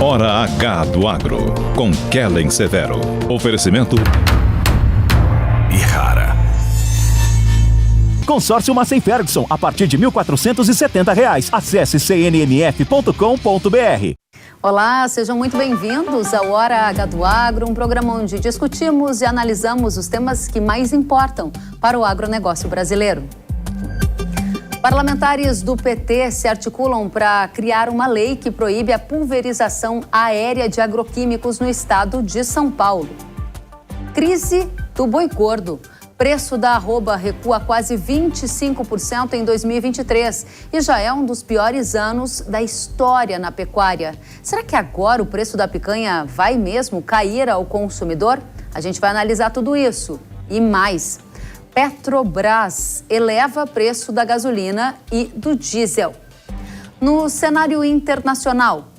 Hora H do Agro, com Kellen Severo. Oferecimento Ihara. Consórcio Massey Ferguson, a partir de R$ 1.470. Acesse cnmf.com.br. Olá, sejam muito bem-vindos ao Hora H do Agro, um programa onde discutimos e analisamos os temas que mais importam para o agronegócio brasileiro. Parlamentares do PT se articulam para criar uma lei que proíbe a pulverização aérea de agroquímicos no estado de São Paulo. Crise do boi gordo. Preço da arroba recua quase 25% em 2023 e já é um dos piores anos da história na pecuária. Será que agora o preço da picanha vai mesmo cair ao consumidor? A gente vai analisar tudo isso e mais. Petrobras eleva preço da gasolina e do diesel. No cenário internacional,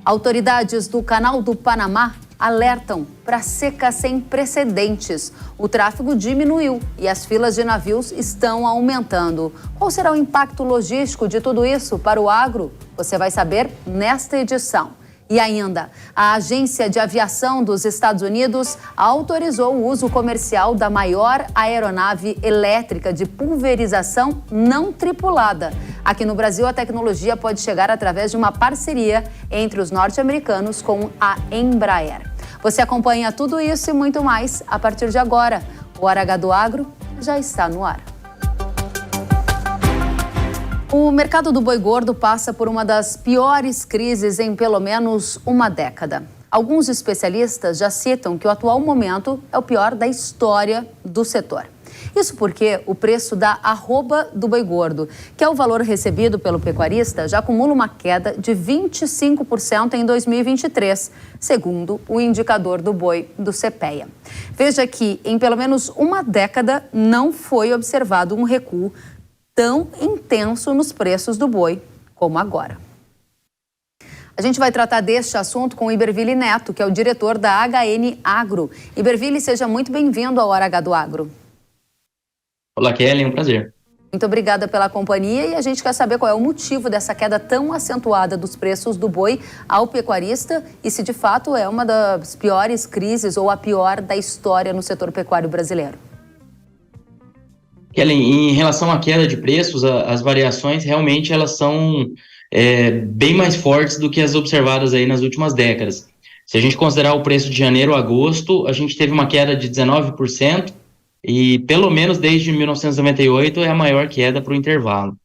autoridades do Canal do Panamá alertam para seca sem precedentes. O tráfego diminuiu e as filas de navios estão aumentando. Qual será o impacto logístico de tudo isso para o agro? Você vai saber nesta edição. E ainda, a Agência de Aviação dos Estados Unidos autorizou o uso comercial da maior aeronave elétrica de pulverização não tripulada. Aqui no Brasil, a tecnologia pode chegar através de uma parceria entre os norte-americanos com a Embraer. Você acompanha tudo isso e muito mais a partir de agora. O Hora H do Agro já está no ar. O mercado do boi gordo passa por uma das piores crises em pelo menos uma década. Alguns especialistas já citam que o atual momento é o pior da história do setor. Isso porque o preço da arroba do boi gordo, que é o valor recebido pelo pecuarista, já acumula uma queda de 25% em 2023, segundo o indicador do boi do CPEA. Veja que em pelo menos uma década não foi observado um recuo tão intenso nos preços do boi como agora. A gente vai tratar deste assunto com o Iberville Neto, que é o diretor da HN Agro. Iberville, seja muito bem-vindo ao Hora H do Agro. Olá, Kelly, é um prazer. Muito obrigada pela companhia e a gente quer saber qual é o motivo dessa queda tão acentuada dos preços do boi ao pecuarista e se de fato é uma das piores crises ou a pior da história no setor pecuário brasileiro. Kelly, em relação à queda de preços, as variações realmente elas são bem mais fortes do que as observadas aí nas últimas décadas. Se a gente considerar o preço de janeiro a agosto, a gente teve uma queda de 19% e pelo menos desde 1998 é a maior queda para o intervalo.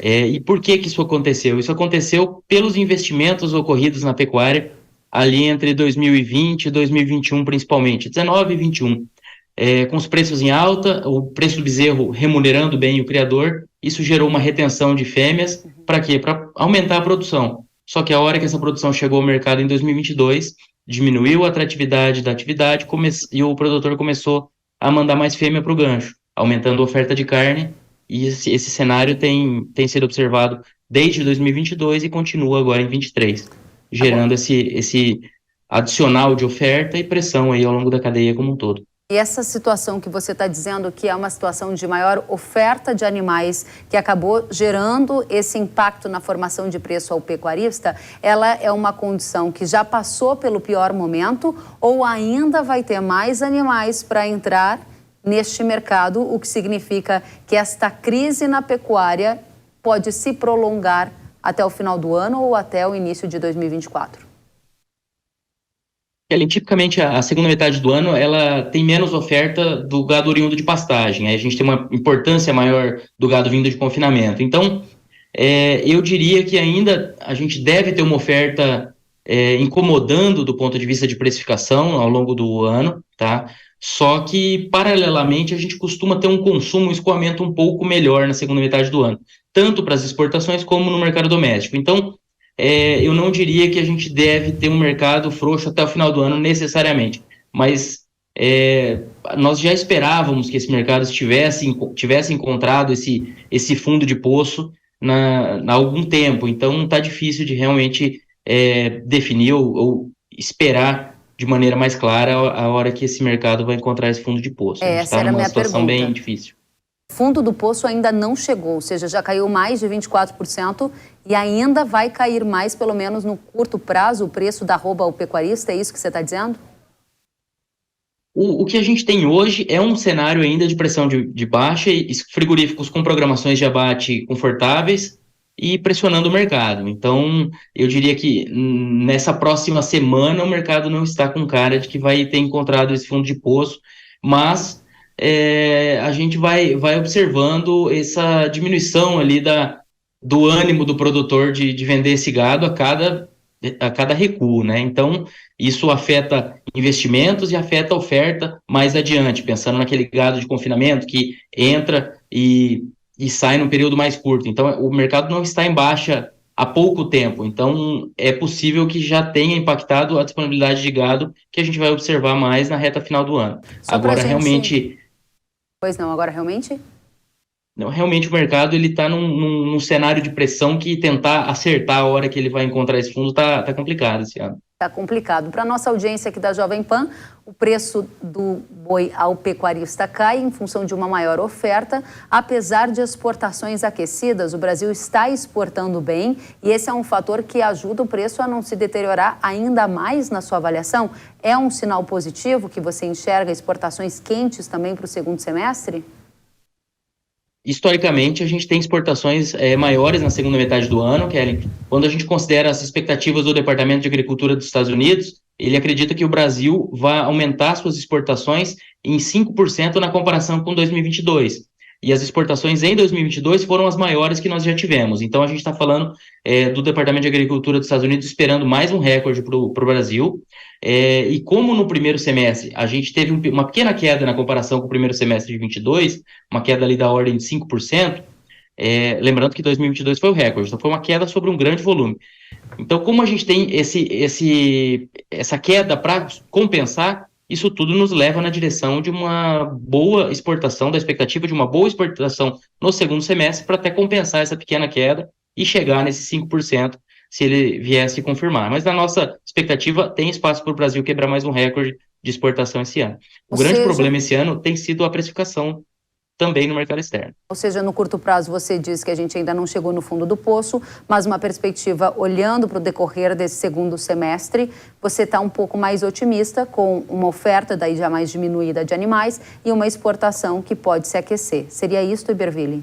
E por que isso aconteceu? Isso aconteceu pelos investimentos ocorridos na pecuária ali entre 2020 e 2021 principalmente, 19 e 21. Com os preços em alta, o preço do bezerro remunerando bem o criador, isso gerou uma retenção de fêmeas, para quê? Para aumentar a produção. Só que a hora que essa produção chegou ao mercado em 2022, diminuiu a atratividade da atividade e o produtor começou a mandar mais fêmea para o gancho, aumentando a oferta de carne, e esse cenário tem sido observado desde 2022 e continua agora em 2023, gerando esse adicional de oferta e pressão aí ao longo da cadeia como um todo. E essa situação que você está dizendo que é uma situação de maior oferta de animais que acabou gerando esse impacto na formação de preço ao pecuarista, ela é uma condição que já passou pelo pior momento ou ainda vai ter mais animais para entrar neste mercado, o que significa que esta crise na pecuária pode se prolongar até o final do ano ou até o início de 2024? Tipicamente, a segunda metade do ano, ela tem menos oferta do gado oriundo de pastagem. Aí a gente tem uma importância maior do gado vindo de confinamento. Então, eu diria que ainda a gente deve ter uma oferta incomodando do ponto de vista de precificação ao longo do ano, tá? Só que, paralelamente, a gente costuma ter um consumo, um escoamento um pouco melhor na segunda metade do ano, tanto para as exportações como no mercado doméstico. Então, eu não diria que a gente deve ter um mercado frouxo até o final do ano necessariamente, mas nós já esperávamos que esse mercado tivesse encontrado esse fundo de poço há algum tempo, então está difícil de realmente definir ou esperar de maneira mais clara a hora que esse mercado vai encontrar esse fundo de poço. A gente está numa situação bem difícil. Fundo do poço ainda não chegou, ou seja, já caiu mais de 24% e ainda vai cair mais, pelo menos no curto prazo, o preço da arroba ao pecuarista, é isso que você está dizendo? O que a gente tem hoje é um cenário ainda de pressão de baixa e frigoríficos com programações de abate confortáveis e pressionando o mercado. Então, eu diria que nessa próxima semana o mercado não está com cara de que vai ter encontrado esse fundo de poço, mas a gente vai observando essa diminuição ali do ânimo do produtor de vender esse gado a cada recuo, né? Então, isso afeta investimentos e afeta a oferta mais adiante, pensando naquele gado de confinamento que entra e sai num período mais curto. Então, o mercado não está em baixa há pouco tempo. Então, é possível que já tenha impactado a disponibilidade de gado, que a gente vai observar mais na reta final do ano. Agora, realmente... Pois não, agora realmente? Não, realmente o mercado está num cenário de pressão que tentar acertar a hora que ele vai encontrar esse fundo tá complicado esse ano. Está complicado. Para a nossa audiência aqui da Jovem Pan, o preço do boi ao pecuarista cai em função de uma maior oferta. Apesar de exportações aquecidas, o Brasil está exportando bem e esse é um fator que ajuda o preço a não se deteriorar ainda mais na sua avaliação. É um sinal positivo que você enxerga exportações quentes também para o segundo semestre? Historicamente, a gente tem exportações maiores na segunda metade do ano, Kelly. Quando a gente considera as expectativas do Departamento de Agricultura dos Estados Unidos, ele acredita que o Brasil vai aumentar suas exportações em 5% na comparação com 2022. E as exportações em 2022 foram as maiores que nós já tivemos. Então, a gente está falando do Departamento de Agricultura dos Estados Unidos esperando mais um recorde para o Brasil. E como no primeiro semestre a gente teve uma pequena queda na comparação com o primeiro semestre de 22, uma queda ali da ordem de 5%, lembrando que 2022 foi o recorde, então foi uma queda sobre um grande volume. Então, como a gente tem essa queda para compensar, isso tudo nos leva na direção de uma boa exportação, da expectativa de uma boa exportação no segundo semestre para até compensar essa pequena queda e chegar nesses 5%, se ele viesse confirmar. Mas na nossa expectativa, tem espaço para o Brasil quebrar mais um recorde de exportação esse ano. O grande problema esse ano tem sido a precificação também no mercado externo. Ou seja, no curto prazo você diz que a gente ainda não chegou no fundo do poço, mas uma perspectiva olhando para o decorrer desse segundo semestre, você está um pouco mais otimista com uma oferta daí já mais diminuída de animais e uma exportação que pode se aquecer. Seria isso, Iberville?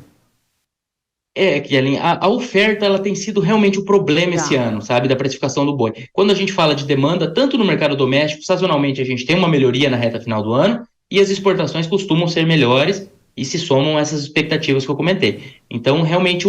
Kellen, a oferta ela tem sido realmente o problema esse ano, sabe, da precificação do boi. Quando a gente fala de demanda, tanto no mercado doméstico, sazonalmente a gente tem uma melhoria na reta final do ano e as exportações costumam ser melhores e se somam a essas expectativas que eu comentei. Então, realmente,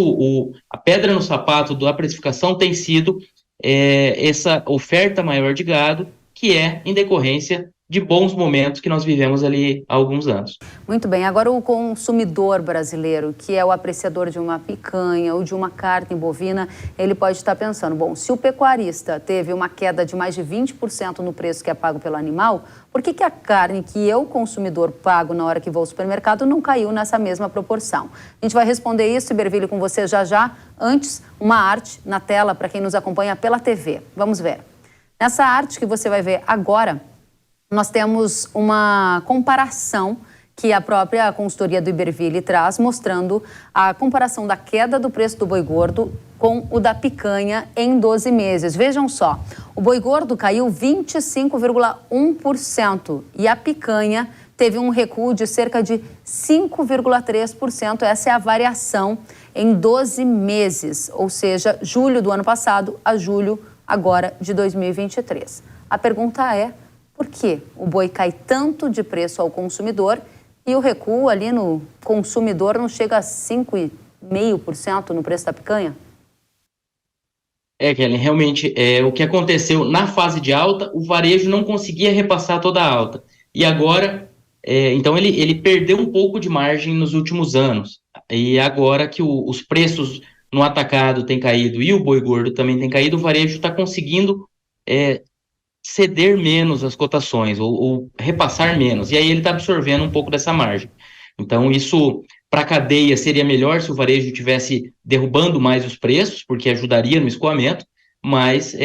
a pedra no sapato da precificação tem sido essa oferta maior de gado, que é em decorrência de bons momentos que nós vivemos ali há alguns anos. Muito bem, agora o consumidor brasileiro, que é o apreciador de uma picanha ou de uma carne bovina, ele pode estar pensando, bom, se o pecuarista teve uma queda de mais de 20% no preço que é pago pelo animal, por que a carne que eu, consumidor, pago na hora que vou ao supermercado não caiu nessa mesma proporção? A gente vai responder isso, Iberville, com você já. Antes, uma arte na tela para quem nos acompanha pela TV. Vamos ver. Nessa arte que você vai ver agora, nós temos uma comparação que a própria consultoria do Iberville traz, mostrando a comparação da queda do preço do boi gordo com o da picanha em 12 meses. Vejam só, o boi gordo caiu 25,1% e a picanha teve um recuo de cerca de 5,3%. Essa é a variação em 12 meses, ou seja, julho do ano passado a julho agora de 2023. A pergunta é: por que o boi cai tanto de preço ao consumidor e o recuo ali no consumidor não chega a 5,5% no preço da picanha? Kellen, realmente, o que aconteceu na fase de alta, o varejo não conseguia repassar toda a alta. E agora, então ele perdeu um pouco de margem nos últimos anos. E agora que os preços no atacado têm caído e o boi gordo também tem caído, o varejo está conseguindo ceder menos as cotações ou repassar menos, e aí ele está absorvendo um pouco dessa margem. Então, isso para a cadeia seria melhor se o varejo estivesse derrubando mais os preços, porque ajudaria no escoamento, mas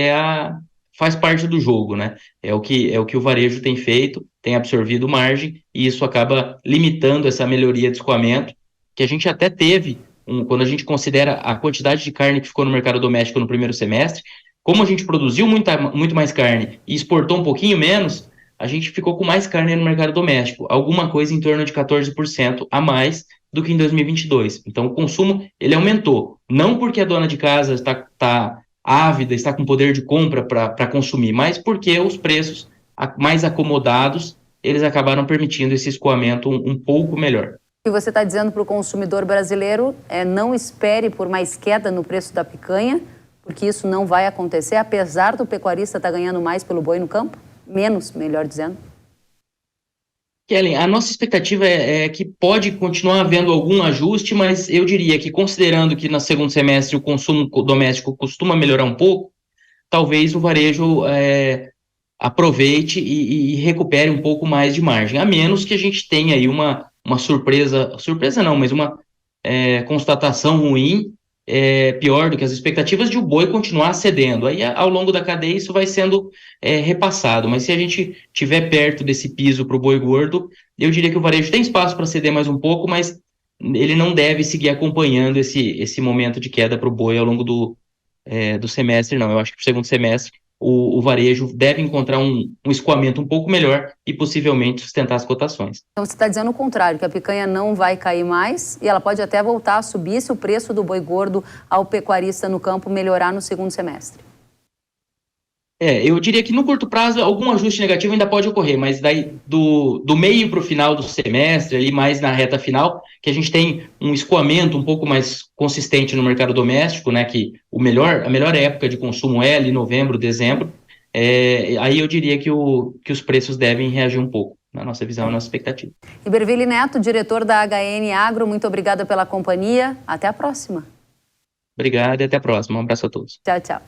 faz parte do jogo, né? É o que o varejo tem feito, tem absorvido margem, e isso acaba limitando essa melhoria de escoamento que a gente até teve, quando a gente considera a quantidade de carne que ficou no mercado doméstico no primeiro semestre, como a gente produziu muito mais carne e exportou um pouquinho menos, a gente ficou com mais carne no mercado doméstico, alguma coisa em torno de 14% a mais do que em 2022. Então, o consumo, ele aumentou, não porque a dona de casa está ávida, está com poder de compra para consumir, mas porque os preços mais acomodados, eles acabaram permitindo esse escoamento um pouco melhor. O que você está dizendo para o consumidor brasileiro é não espere por mais queda no preço da picanha, porque isso não vai acontecer, apesar do pecuarista estar ganhando mais pelo boi no campo? Menos, melhor dizendo. Kellen, a nossa expectativa é que pode continuar havendo algum ajuste, mas eu diria que, considerando que no segundo semestre o consumo doméstico costuma melhorar um pouco, talvez o varejo aproveite e recupere um pouco mais de margem, a menos que a gente tenha aí uma surpresa não, mas uma constatação ruim, pior do que as expectativas de o boi continuar cedendo. Aí, ao longo da cadeia, isso vai sendo repassado, mas se a gente estiver perto desse piso para o boi gordo, eu diria que o varejo tem espaço para ceder mais um pouco, mas ele não deve seguir acompanhando esse momento de queda para o boi ao longo do semestre, não. Eu acho que para o segundo semestre o varejo deve encontrar um escoamento um pouco melhor e possivelmente sustentar as cotações. Então você está dizendo o contrário, que a picanha não vai cair mais e ela pode até voltar a subir se o preço do boi gordo ao pecuarista no campo melhorar no segundo semestre. Eu diria que no curto prazo algum ajuste negativo ainda pode ocorrer, mas daí do meio para o final do semestre, ali mais na reta final, que a gente tem um escoamento um pouco mais consistente no mercado doméstico, né, que a melhor época de consumo é ali novembro, dezembro, aí eu diria que os preços devem reagir um pouco, na nossa visão, na nossa expectativa. Iberville Neto, diretor da HN Agro, muito obrigada pela companhia, até a próxima. Obrigado e até a próxima, um abraço a todos. Tchau, tchau.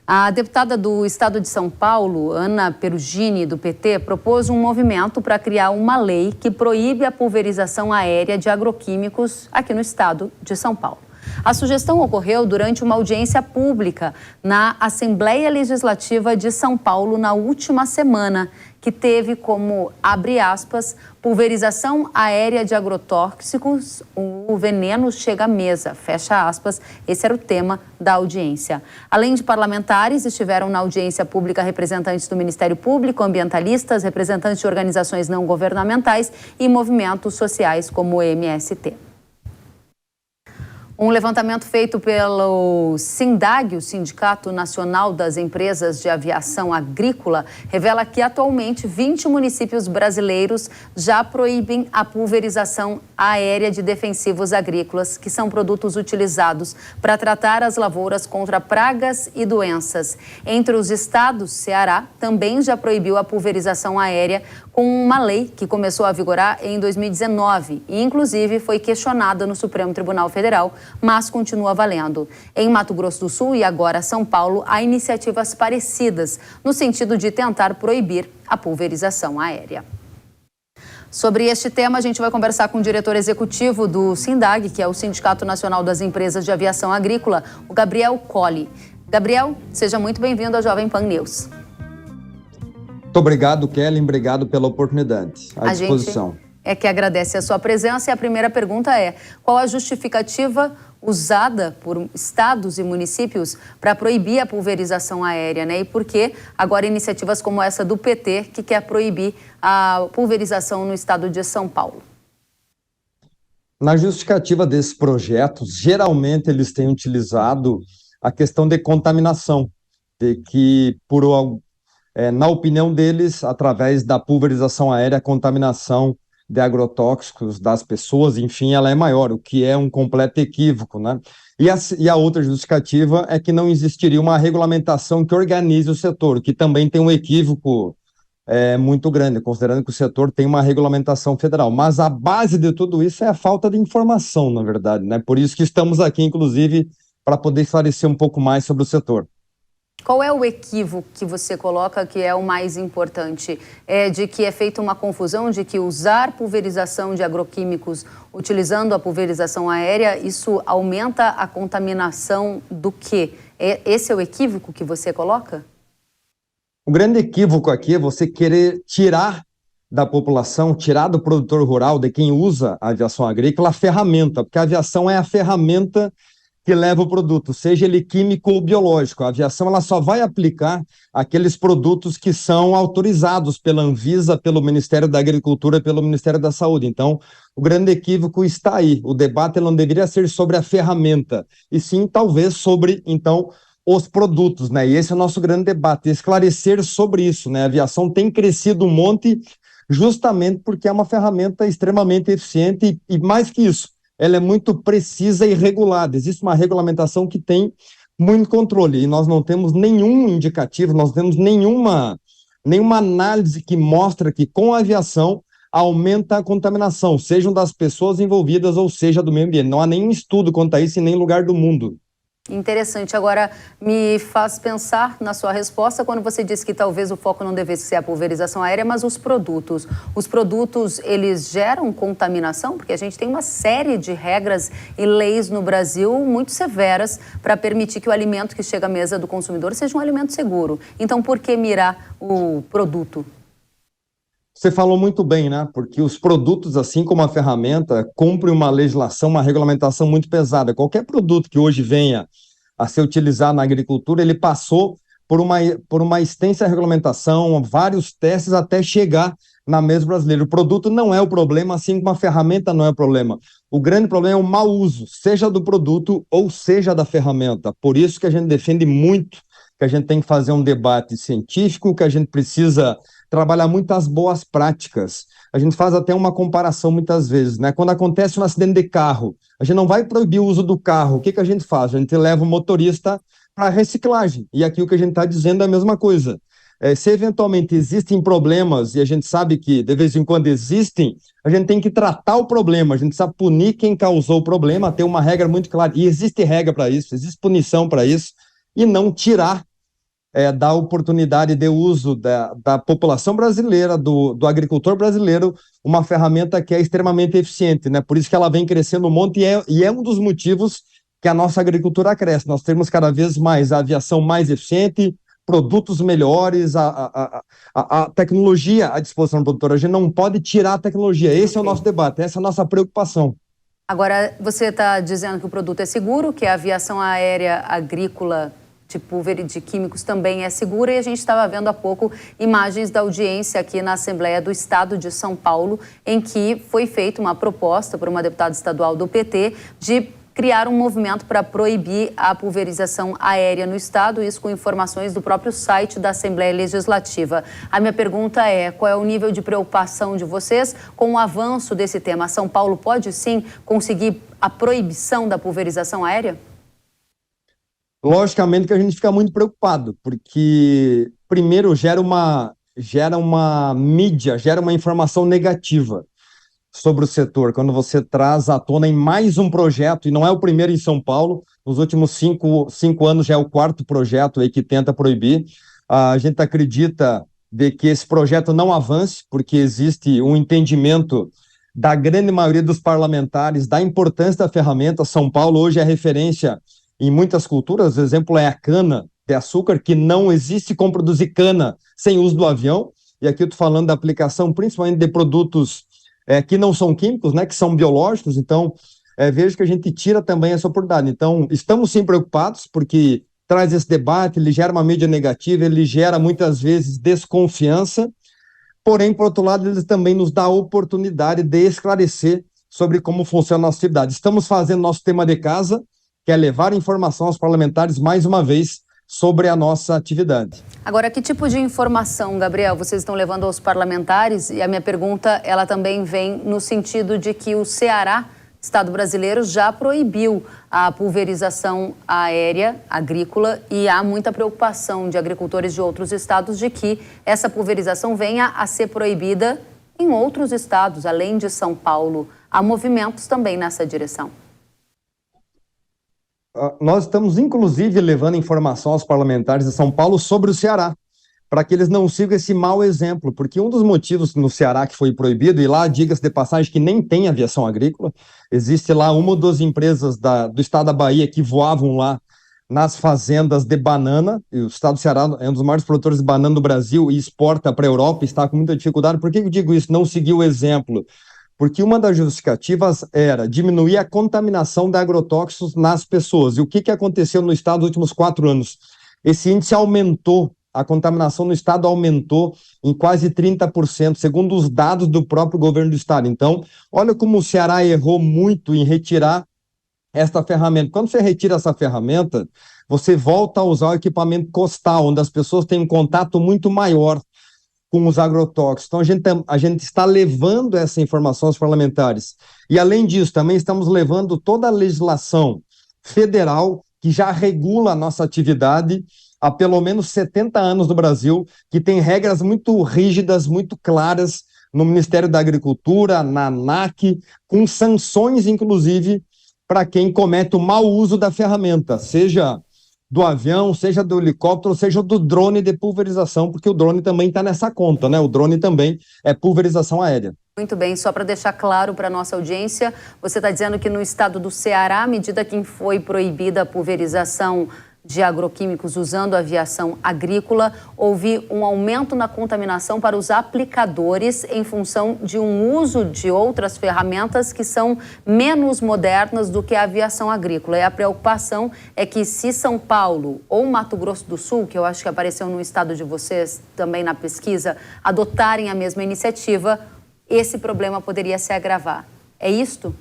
A deputada do estado de São Paulo, Ana Perugini, do PT, propôs um movimento para criar uma lei que proíbe a pulverização aérea de agroquímicos aqui no estado de São Paulo. A sugestão ocorreu durante uma audiência pública na Assembleia Legislativa de São Paulo na última semana, que teve como, abre aspas, pulverização aérea de agrotóxicos, o veneno chega à mesa, fecha aspas. Esse era o tema da audiência. Além de parlamentares, estiveram na audiência pública representantes do Ministério Público, ambientalistas, representantes de organizações não governamentais e movimentos sociais como o MST. Um levantamento feito pelo SINDAG, o Sindicato Nacional das Empresas de Aviação Agrícola, revela que atualmente 20 municípios brasileiros já proíbem a pulverização aérea de defensivos agrícolas, que são produtos utilizados para tratar as lavouras contra pragas e doenças. Entre os estados, Ceará também já proibiu a pulverização aérea com uma lei que começou a vigorar em 2019 e, inclusive, foi questionada no Supremo Tribunal Federal, mas continua valendo. Em Mato Grosso do Sul e agora São Paulo, há iniciativas parecidas no sentido de tentar proibir a pulverização aérea. Sobre este tema, a gente vai conversar com o diretor executivo do SINDAG, que é o Sindicato Nacional das Empresas de Aviação Agrícola, o Gabriel Colli. Gabriel, seja muito bem-vindo à Jovem Pan News. Muito obrigado, Kellen. Obrigado pela oportunidade. À disposição. Gente é que agradece a sua presença e a primeira pergunta é: qual a justificativa usada por estados e municípios para proibir a pulverização aérea, né? E por que agora iniciativas como essa do PT, que quer proibir a pulverização no estado de São Paulo? Na justificativa desses projetos, geralmente eles têm utilizado a questão de contaminação, de que, na opinião deles, através da pulverização aérea, a contaminação de agrotóxicos das pessoas, enfim, ela é maior, o que é um completo equívoco, né? E a outra justificativa é que não existiria uma regulamentação que organize o setor, que também tem um equívoco muito grande, considerando que o setor tem uma regulamentação federal. Mas a base de tudo isso é a falta de informação, na verdade, né? Por isso que estamos aqui, inclusive, para poder esclarecer um pouco mais sobre o setor. Qual é o equívoco que você coloca que é o mais importante? É de que é feita uma confusão de que usar pulverização de agroquímicos utilizando a pulverização aérea, isso aumenta a contaminação do quê? Esse é o equívoco que você coloca? O grande equívoco aqui é você querer tirar da população, tirar do produtor rural, de quem usa a aviação agrícola, a ferramenta, porque a aviação é a ferramenta que leva o produto, seja ele químico ou biológico. A aviação ela só vai aplicar aqueles produtos que são autorizados pela Anvisa, pelo Ministério da Agricultura, pelo Ministério da Saúde. Então, o grande equívoco está aí. O debate não deveria ser sobre a ferramenta, e sim, talvez, sobre, então, os produtos, né? E esse é o nosso grande debate, esclarecer sobre isso, né? A aviação tem crescido um monte justamente porque é uma ferramenta extremamente eficiente e mais que isso, ela é muito precisa e regulada. Existe uma regulamentação que tem muito controle e nós não temos nenhum indicativo, nós temos nenhuma análise que mostra que com a aviação aumenta a contaminação, sejam das pessoas envolvidas ou seja do meio ambiente. Não há nenhum estudo quanto a isso em nenhum lugar do mundo. Interessante. Agora, me faz pensar na sua resposta quando você disse que talvez o foco não devesse ser a pulverização aérea, mas os produtos. Os produtos, eles geram contaminação? Porque a gente tem uma série de regras e leis no Brasil muito severas para permitir que o alimento que chega à mesa do consumidor seja um alimento seguro. Então, por que mirar o produto? Você falou muito bem, né? Porque os produtos, assim como a ferramenta, cumprem uma legislação, uma regulamentação muito pesada. Qualquer produto que hoje venha a ser utilizado na agricultura, ele passou por uma extensa regulamentação, vários testes até chegar na mesa brasileira. O produto não é o problema, assim como a ferramenta não é o problema. O grande problema é o mau uso, seja do produto ou seja da ferramenta. Por isso que a gente defende muito que a gente tem que fazer um debate científico, que a gente precisa trabalhar muitas boas práticas. A gente faz até uma comparação muitas vezes, né? Quando acontece um acidente de carro, a gente não vai proibir o uso do carro. O que a gente faz? A gente leva o motorista para reciclagem. E aqui o que a gente está dizendo é a mesma coisa. Se eventualmente existem problemas, e a gente sabe que de vez em quando existem, a gente tem que tratar o problema, a gente precisa punir quem causou o problema, ter uma regra muito clara. E existe regra para isso, existe punição para isso, e não tirar da oportunidade de uso da população brasileira, do agricultor brasileiro, uma ferramenta que é extremamente eficiente, né? Por isso que ela vem crescendo um monte e é um dos motivos que a nossa agricultura cresce. Nós temos cada vez mais a aviação mais eficiente, produtos melhores, a tecnologia à disposição do produtor. A gente não pode tirar a tecnologia. Esse é o nosso debate, essa é a nossa preocupação. Agora, você está dizendo que o produto é seguro, que a aviação aérea agrícola de químicos também é segura, e a gente estava vendo há pouco imagens da audiência aqui na Assembleia do Estado de São Paulo, em que foi feita uma proposta por uma deputada estadual do PT de criar um movimento para proibir a pulverização aérea no estado, isso com informações do próprio site da Assembleia Legislativa. A minha pergunta é, qual é o nível de preocupação de vocês com o avanço desse tema? São Paulo pode sim conseguir a proibição da pulverização aérea? Logicamente que a gente fica muito preocupado, porque, primeiro, gera uma mídia, gera uma informação negativa sobre o setor. Quando você traz à tona em mais um projeto, e não é o primeiro em São Paulo, nos últimos cinco anos já é o quarto projeto aí que tenta proibir. A gente acredita de que esse projeto não avance, porque existe um entendimento da grande maioria dos parlamentares da importância da ferramenta. São Paulo hoje é referência em muitas culturas, o exemplo é a cana de açúcar, que não existe como produzir cana sem uso do avião, e aqui eu estou falando da aplicação principalmente de produtos que não são químicos, né, que são biológicos. Então, vejo que a gente tira também essa oportunidade. Então, estamos sim preocupados, porque traz esse debate, ele gera uma mídia negativa, ele gera muitas vezes desconfiança, porém, por outro lado, ele também nos dá a oportunidade de esclarecer sobre como funciona a nossa atividade. Estamos fazendo nosso tema de casa, que é levar informação aos parlamentares mais uma vez sobre a nossa atividade. Agora, que tipo de informação, Gabriel, vocês estão levando aos parlamentares? E a minha pergunta, ela também vem no sentido de que o Ceará, estado brasileiro, já proibiu a pulverização aérea agrícola e há muita preocupação de agricultores de outros estados de que essa pulverização venha a ser proibida em outros estados, além de São Paulo. Há movimentos também nessa direção. Nós estamos, inclusive, levando informação aos parlamentares de São Paulo sobre o Ceará, para que eles não sigam esse mau exemplo, porque um dos motivos no Ceará que foi proibido, e lá, diga-se de passagem, que nem tem aviação agrícola, existe lá uma ou duas empresas do estado da Bahia que voavam lá nas fazendas de banana, e o estado do Ceará é um dos maiores produtores de banana do Brasil e exporta para a Europa, está com muita dificuldade. Por que eu digo isso? Não seguir o exemplo. Porque uma das justificativas era diminuir a contaminação de agrotóxicos nas pessoas. E o que aconteceu no estado nos últimos 4 anos? Esse índice aumentou, a contaminação no estado aumentou em quase 30%, segundo os dados do próprio governo do estado. Então, olha como o Ceará errou muito em retirar esta ferramenta. Quando você retira essa ferramenta, você volta a usar o equipamento costal, onde as pessoas têm um contato muito maior com os agrotóxicos. Então, a gente está levando essa informação aos parlamentares. E, além disso, também estamos levando toda a legislação federal que já regula a nossa atividade há pelo menos 70 anos no Brasil, que tem regras muito rígidas, muito claras no Ministério da Agricultura, na ANAC, com sanções, inclusive, para quem comete o mau uso da ferramenta, seja do avião, seja do helicóptero, seja do drone de pulverização, porque o drone também está nessa conta, né? O drone também é pulverização aérea. Muito bem, só para deixar claro para a nossa audiência, você está dizendo que no estado do Ceará, à medida que foi proibida a pulverização de agroquímicos usando a aviação agrícola, houve um aumento na contaminação para os aplicadores em função de um uso de outras ferramentas que são menos modernas do que a aviação agrícola. E a preocupação é que se São Paulo ou Mato Grosso do Sul, que eu acho que apareceu no estado de vocês também na pesquisa, adotarem a mesma iniciativa, esse problema poderia se agravar. É isto?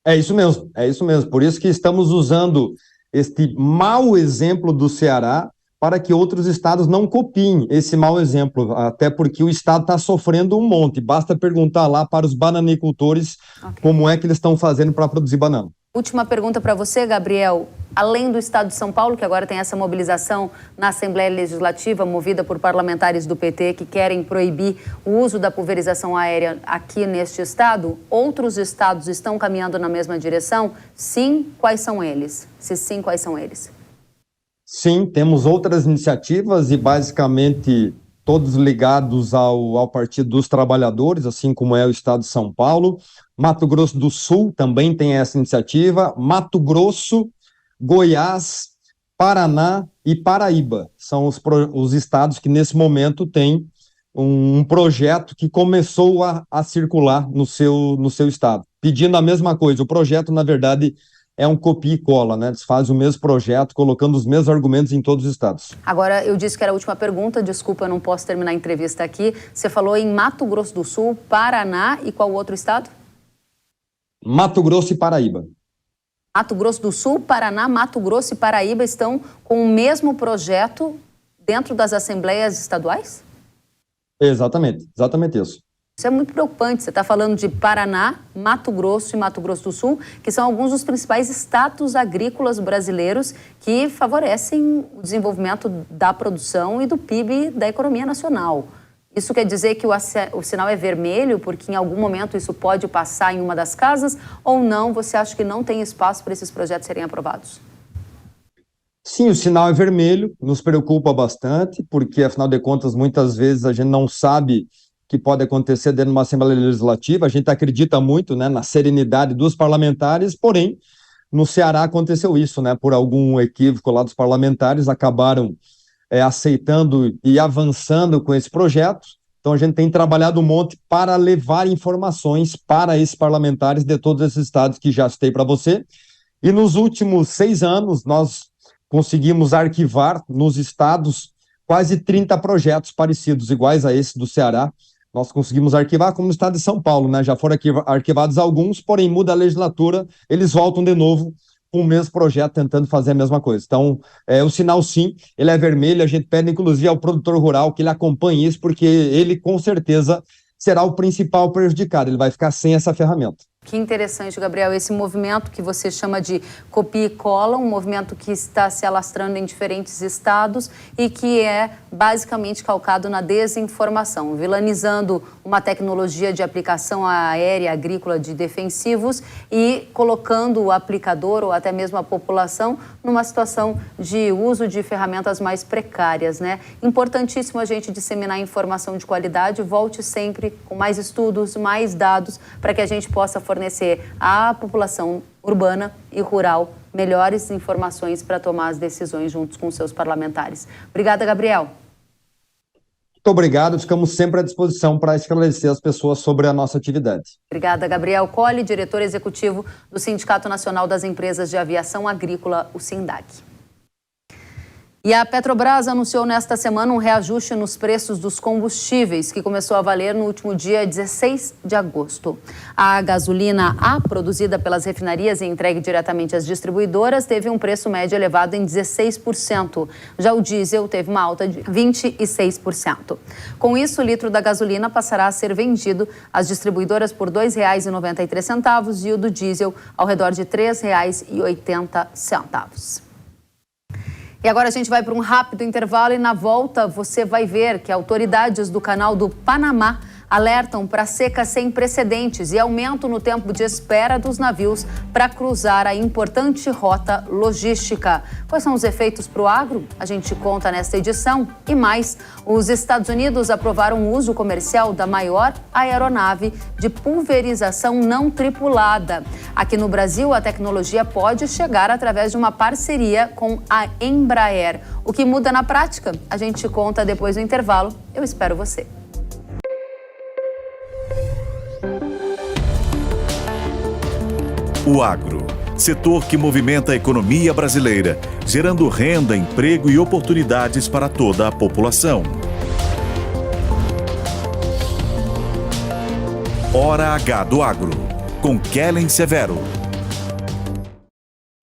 É isso mesmo, é isso mesmo. Por isso que estamos usando este mau exemplo do Ceará para que outros estados não copiem esse mau exemplo, até porque o estado está sofrendo um monte. Basta perguntar lá para os bananicultores como é que eles estão fazendo para produzir banana. Última pergunta para você, Gabriel. Além do estado de São Paulo, que agora tem essa mobilização na Assembleia Legislativa, movida por parlamentares do PT que querem proibir o uso da pulverização aérea aqui neste estado, outros estados estão caminhando na mesma direção? Sim, quais são eles? Se sim, quais são eles? Sim, temos outras iniciativas e basicamente todos ligados ao Partido dos Trabalhadores, assim como é o estado de São Paulo. Mato Grosso do Sul também tem essa iniciativa. Mato Grosso, Goiás, Paraná e Paraíba são os estados que nesse momento têm um projeto que começou a circular no seu estado, pedindo a mesma coisa. O projeto, na verdade, é um copia e cola, né? Eles fazem o mesmo projeto, colocando os mesmos argumentos em todos os estados. Agora, eu disse que era a última pergunta, desculpa, eu não posso terminar a entrevista aqui. Você falou em Mato Grosso do Sul, Paraná e qual outro estado? Mato Grosso e Paraíba. Mato Grosso do Sul, Paraná, Mato Grosso e Paraíba estão com o mesmo projeto dentro das assembleias estaduais? Exatamente isso. Isso é muito preocupante. Você está falando de Paraná, Mato Grosso e Mato Grosso do Sul, que são alguns dos principais estados agrícolas brasileiros que favorecem o desenvolvimento da produção e do PIB da economia nacional. Isso quer dizer que o sinal é vermelho, porque em algum momento isso pode passar em uma das casas, ou não? Você acha que não tem espaço para esses projetos serem aprovados? Sim, o sinal é vermelho, nos preocupa bastante, porque, afinal de contas, muitas vezes a gente não sabe o que pode acontecer dentro de uma Assembleia Legislativa. A gente acredita muito, né, na serenidade dos parlamentares, porém, no Ceará aconteceu isso, né, por algum equívoco lá dos parlamentares, acabaram aceitando e avançando com esse projeto. Então, a gente tem trabalhado um monte para levar informações para esses parlamentares de todos esses estados que já citei para você. E nos últimos 6 anos, nós conseguimos arquivar nos estados quase 30 projetos parecidos, iguais a esse do Ceará. Nós conseguimos arquivar, como no estado de São Paulo, né? Já foram arquivados alguns, porém muda a legislatura, eles voltam de novo com o mesmo projeto, tentando fazer a mesma coisa. Então, o sinal, sim, ele é vermelho. A gente pede, inclusive, ao produtor rural que ele acompanhe isso, porque ele, com certeza, será o principal prejudicado. Ele vai ficar sem essa ferramenta. Que interessante, Gabriel, esse movimento que você chama de copia e cola, um movimento que está se alastrando em diferentes estados e que é basicamente calcado na desinformação, vilanizando uma tecnologia de aplicação aérea agrícola de defensivos e colocando o aplicador ou até mesmo a população numa situação de uso de ferramentas mais precárias, né? Importantíssimo a gente disseminar informação de qualidade. Volte sempre com mais estudos, mais dados, para que a gente possa fornecer à população urbana e rural melhores informações para tomar as decisões juntos com seus parlamentares. Obrigada, Gabriel. Muito obrigado, ficamos sempre à disposição para esclarecer as pessoas sobre a nossa atividade. Obrigada, Gabriel Colli, diretor executivo do Sindicato Nacional das Empresas de Aviação Agrícola, o SINDAG. E a Petrobras anunciou nesta semana um reajuste nos preços dos combustíveis, que começou a valer no último dia 16 de agosto. A gasolina A, produzida pelas refinarias e entregue diretamente às distribuidoras, teve um preço médio elevado em 16%. Já o diesel teve uma alta de 26%. Com isso, o litro da gasolina passará a ser vendido às distribuidoras por R$ 2,93 e o do diesel ao redor de R$ 3,80. E agora a gente vai para um rápido intervalo e na volta você vai ver que autoridades do Canal do Panamá alertam para seca sem precedentes e aumento no tempo de espera dos navios para cruzar a importante rota logística. Quais são os efeitos para o agro? A gente conta nesta edição. E mais, os Estados Unidos aprovaram o uso comercial da maior aeronave de pulverização não tripulada. Aqui no Brasil, a tecnologia pode chegar através de uma parceria com a Embraer. O que muda na prática? A gente conta depois do intervalo. Eu espero você. O agro, setor que movimenta a economia brasileira, gerando renda, emprego e oportunidades para toda a população. Hora H do Agro, com Kellen Severo.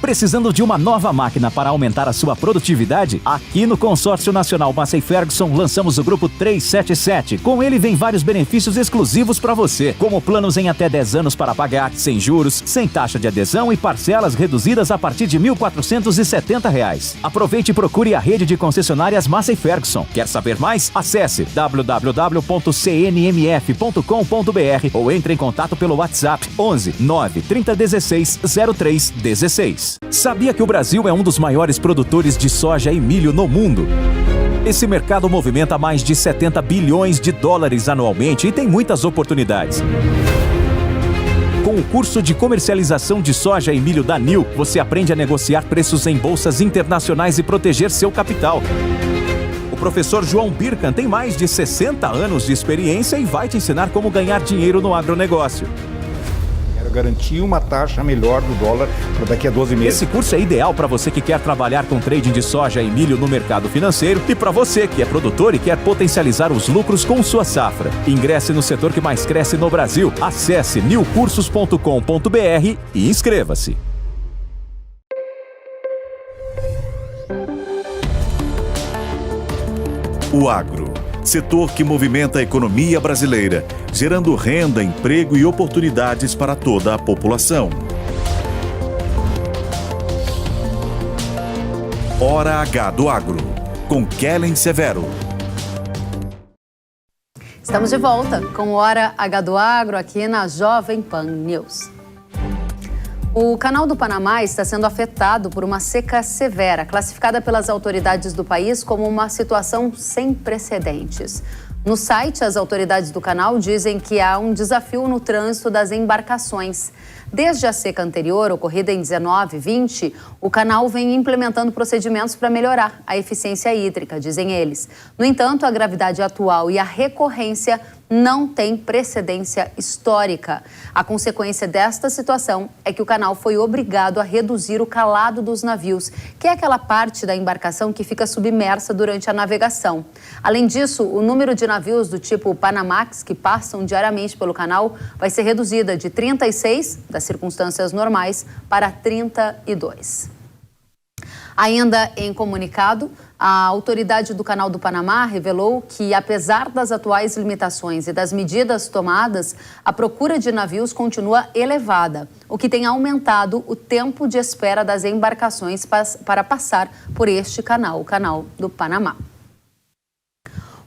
Precisando de uma nova máquina para aumentar a sua produtividade? Aqui no Consórcio Nacional Massey Ferguson lançamos o Grupo 377. Com ele vem vários benefícios exclusivos para você, como planos em até 10 anos para pagar, sem juros, sem taxa de adesão e parcelas reduzidas a partir de R$ 1.470. Aproveite e procure a rede de concessionárias Massey Ferguson. Quer saber mais? Acesse www.cnmf.com.br ou entre em contato pelo WhatsApp 11 9 3016 0316. Sabia que o Brasil é um dos maiores produtores de soja e milho no mundo? Esse mercado movimenta mais de 70 bilhões de dólares anualmente e tem muitas oportunidades. Com o curso de comercialização de soja e milho da NIL, você aprende a negociar preços em bolsas internacionais e proteger seu capital. O professor João Birkan tem mais de 60 anos de experiência e vai te ensinar como ganhar dinheiro no agronegócio. Garantir uma taxa melhor do dólar para daqui a 12 meses. Esse curso é ideal para você que quer trabalhar com trading de soja e milho no mercado financeiro e para você que é produtor e quer potencializar os lucros com sua safra. Ingresse no setor que mais cresce no Brasil. Acesse newcursos.com.br e inscreva-se. O agro, setor que movimenta a economia brasileira, gerando renda, emprego e oportunidades para toda a população. Hora H do Agro, com Kellen Severo. Estamos de volta com Hora H do Agro aqui na Jovem Pan News. O Canal do Panamá está sendo afetado por uma seca severa, classificada pelas autoridades do país como uma situação sem precedentes. No site, as autoridades do canal dizem que há um desafio no trânsito das embarcações. Desde a seca anterior, ocorrida em 19 e 20, o canal vem implementando procedimentos para melhorar a eficiência hídrica, dizem eles. No entanto, a gravidade atual e a recorrência não têm precedência histórica. A consequência desta situação é que o canal foi obrigado a reduzir o calado dos navios, que é aquela parte da embarcação que fica submersa durante a navegação. Além disso, o número de navios do tipo Panamax que passam diariamente pelo canal vai ser reduzida de 36, das circunstâncias normais, para 32. Ainda em comunicado, a autoridade do Canal do Panamá revelou que, apesar das atuais limitações e das medidas tomadas, a procura de navios continua elevada, o que tem aumentado o tempo de espera das embarcações para passar por este canal, o Canal do Panamá.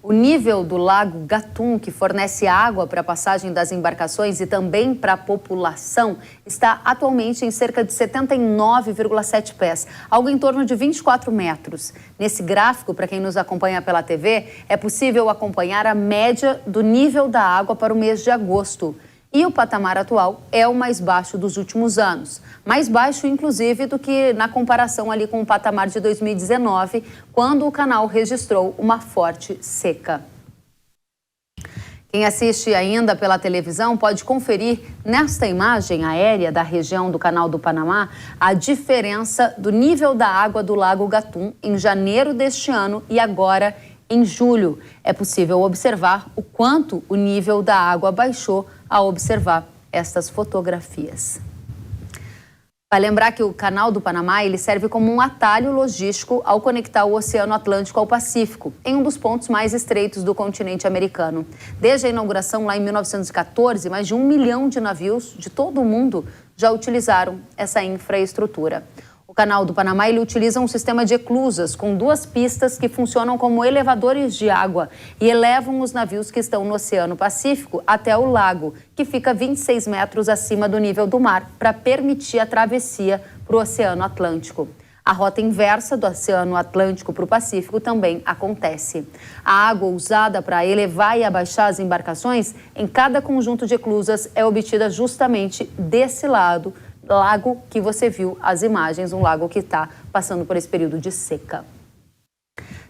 O nível do Lago Gatun, que fornece água para a passagem das embarcações e também para a população, está atualmente em cerca de 79,7 pés, algo em torno de 24 metros. Nesse gráfico, para quem nos acompanha pela TV, é possível acompanhar a média do nível da água para o mês de agosto. E o patamar atual é o mais baixo dos últimos anos. Mais baixo, inclusive, do que na comparação ali com o patamar de 2019, quando o canal registrou uma forte seca. Quem assiste ainda pela televisão pode conferir nesta imagem aérea da região do Canal do Panamá a diferença do nível da água do Lago Gatun em janeiro deste ano e agora em julho. É possível observar o quanto o nível da água baixou ao observar estas fotografias. Vai lembrar que o Canal do Panamá ele serve como um atalho logístico ao conectar o Oceano Atlântico ao Pacífico, em um dos pontos mais estreitos do continente americano. Desde a inauguração lá em 1914, mais de 1 milhão de navios de todo o mundo já utilizaram essa infraestrutura. O Canal do Panamá ele utiliza um sistema de eclusas com 2 pistas que funcionam como elevadores de água e elevam os navios que estão no Oceano Pacífico até o lago, que fica 26 metros acima do nível do mar, para permitir a travessia para o Oceano Atlântico. A rota inversa do Oceano Atlântico para o Pacífico também acontece. A água usada para elevar e abaixar as embarcações em cada conjunto de eclusas é obtida justamente desse lago que você viu as imagens, um lago que está passando por esse período de seca.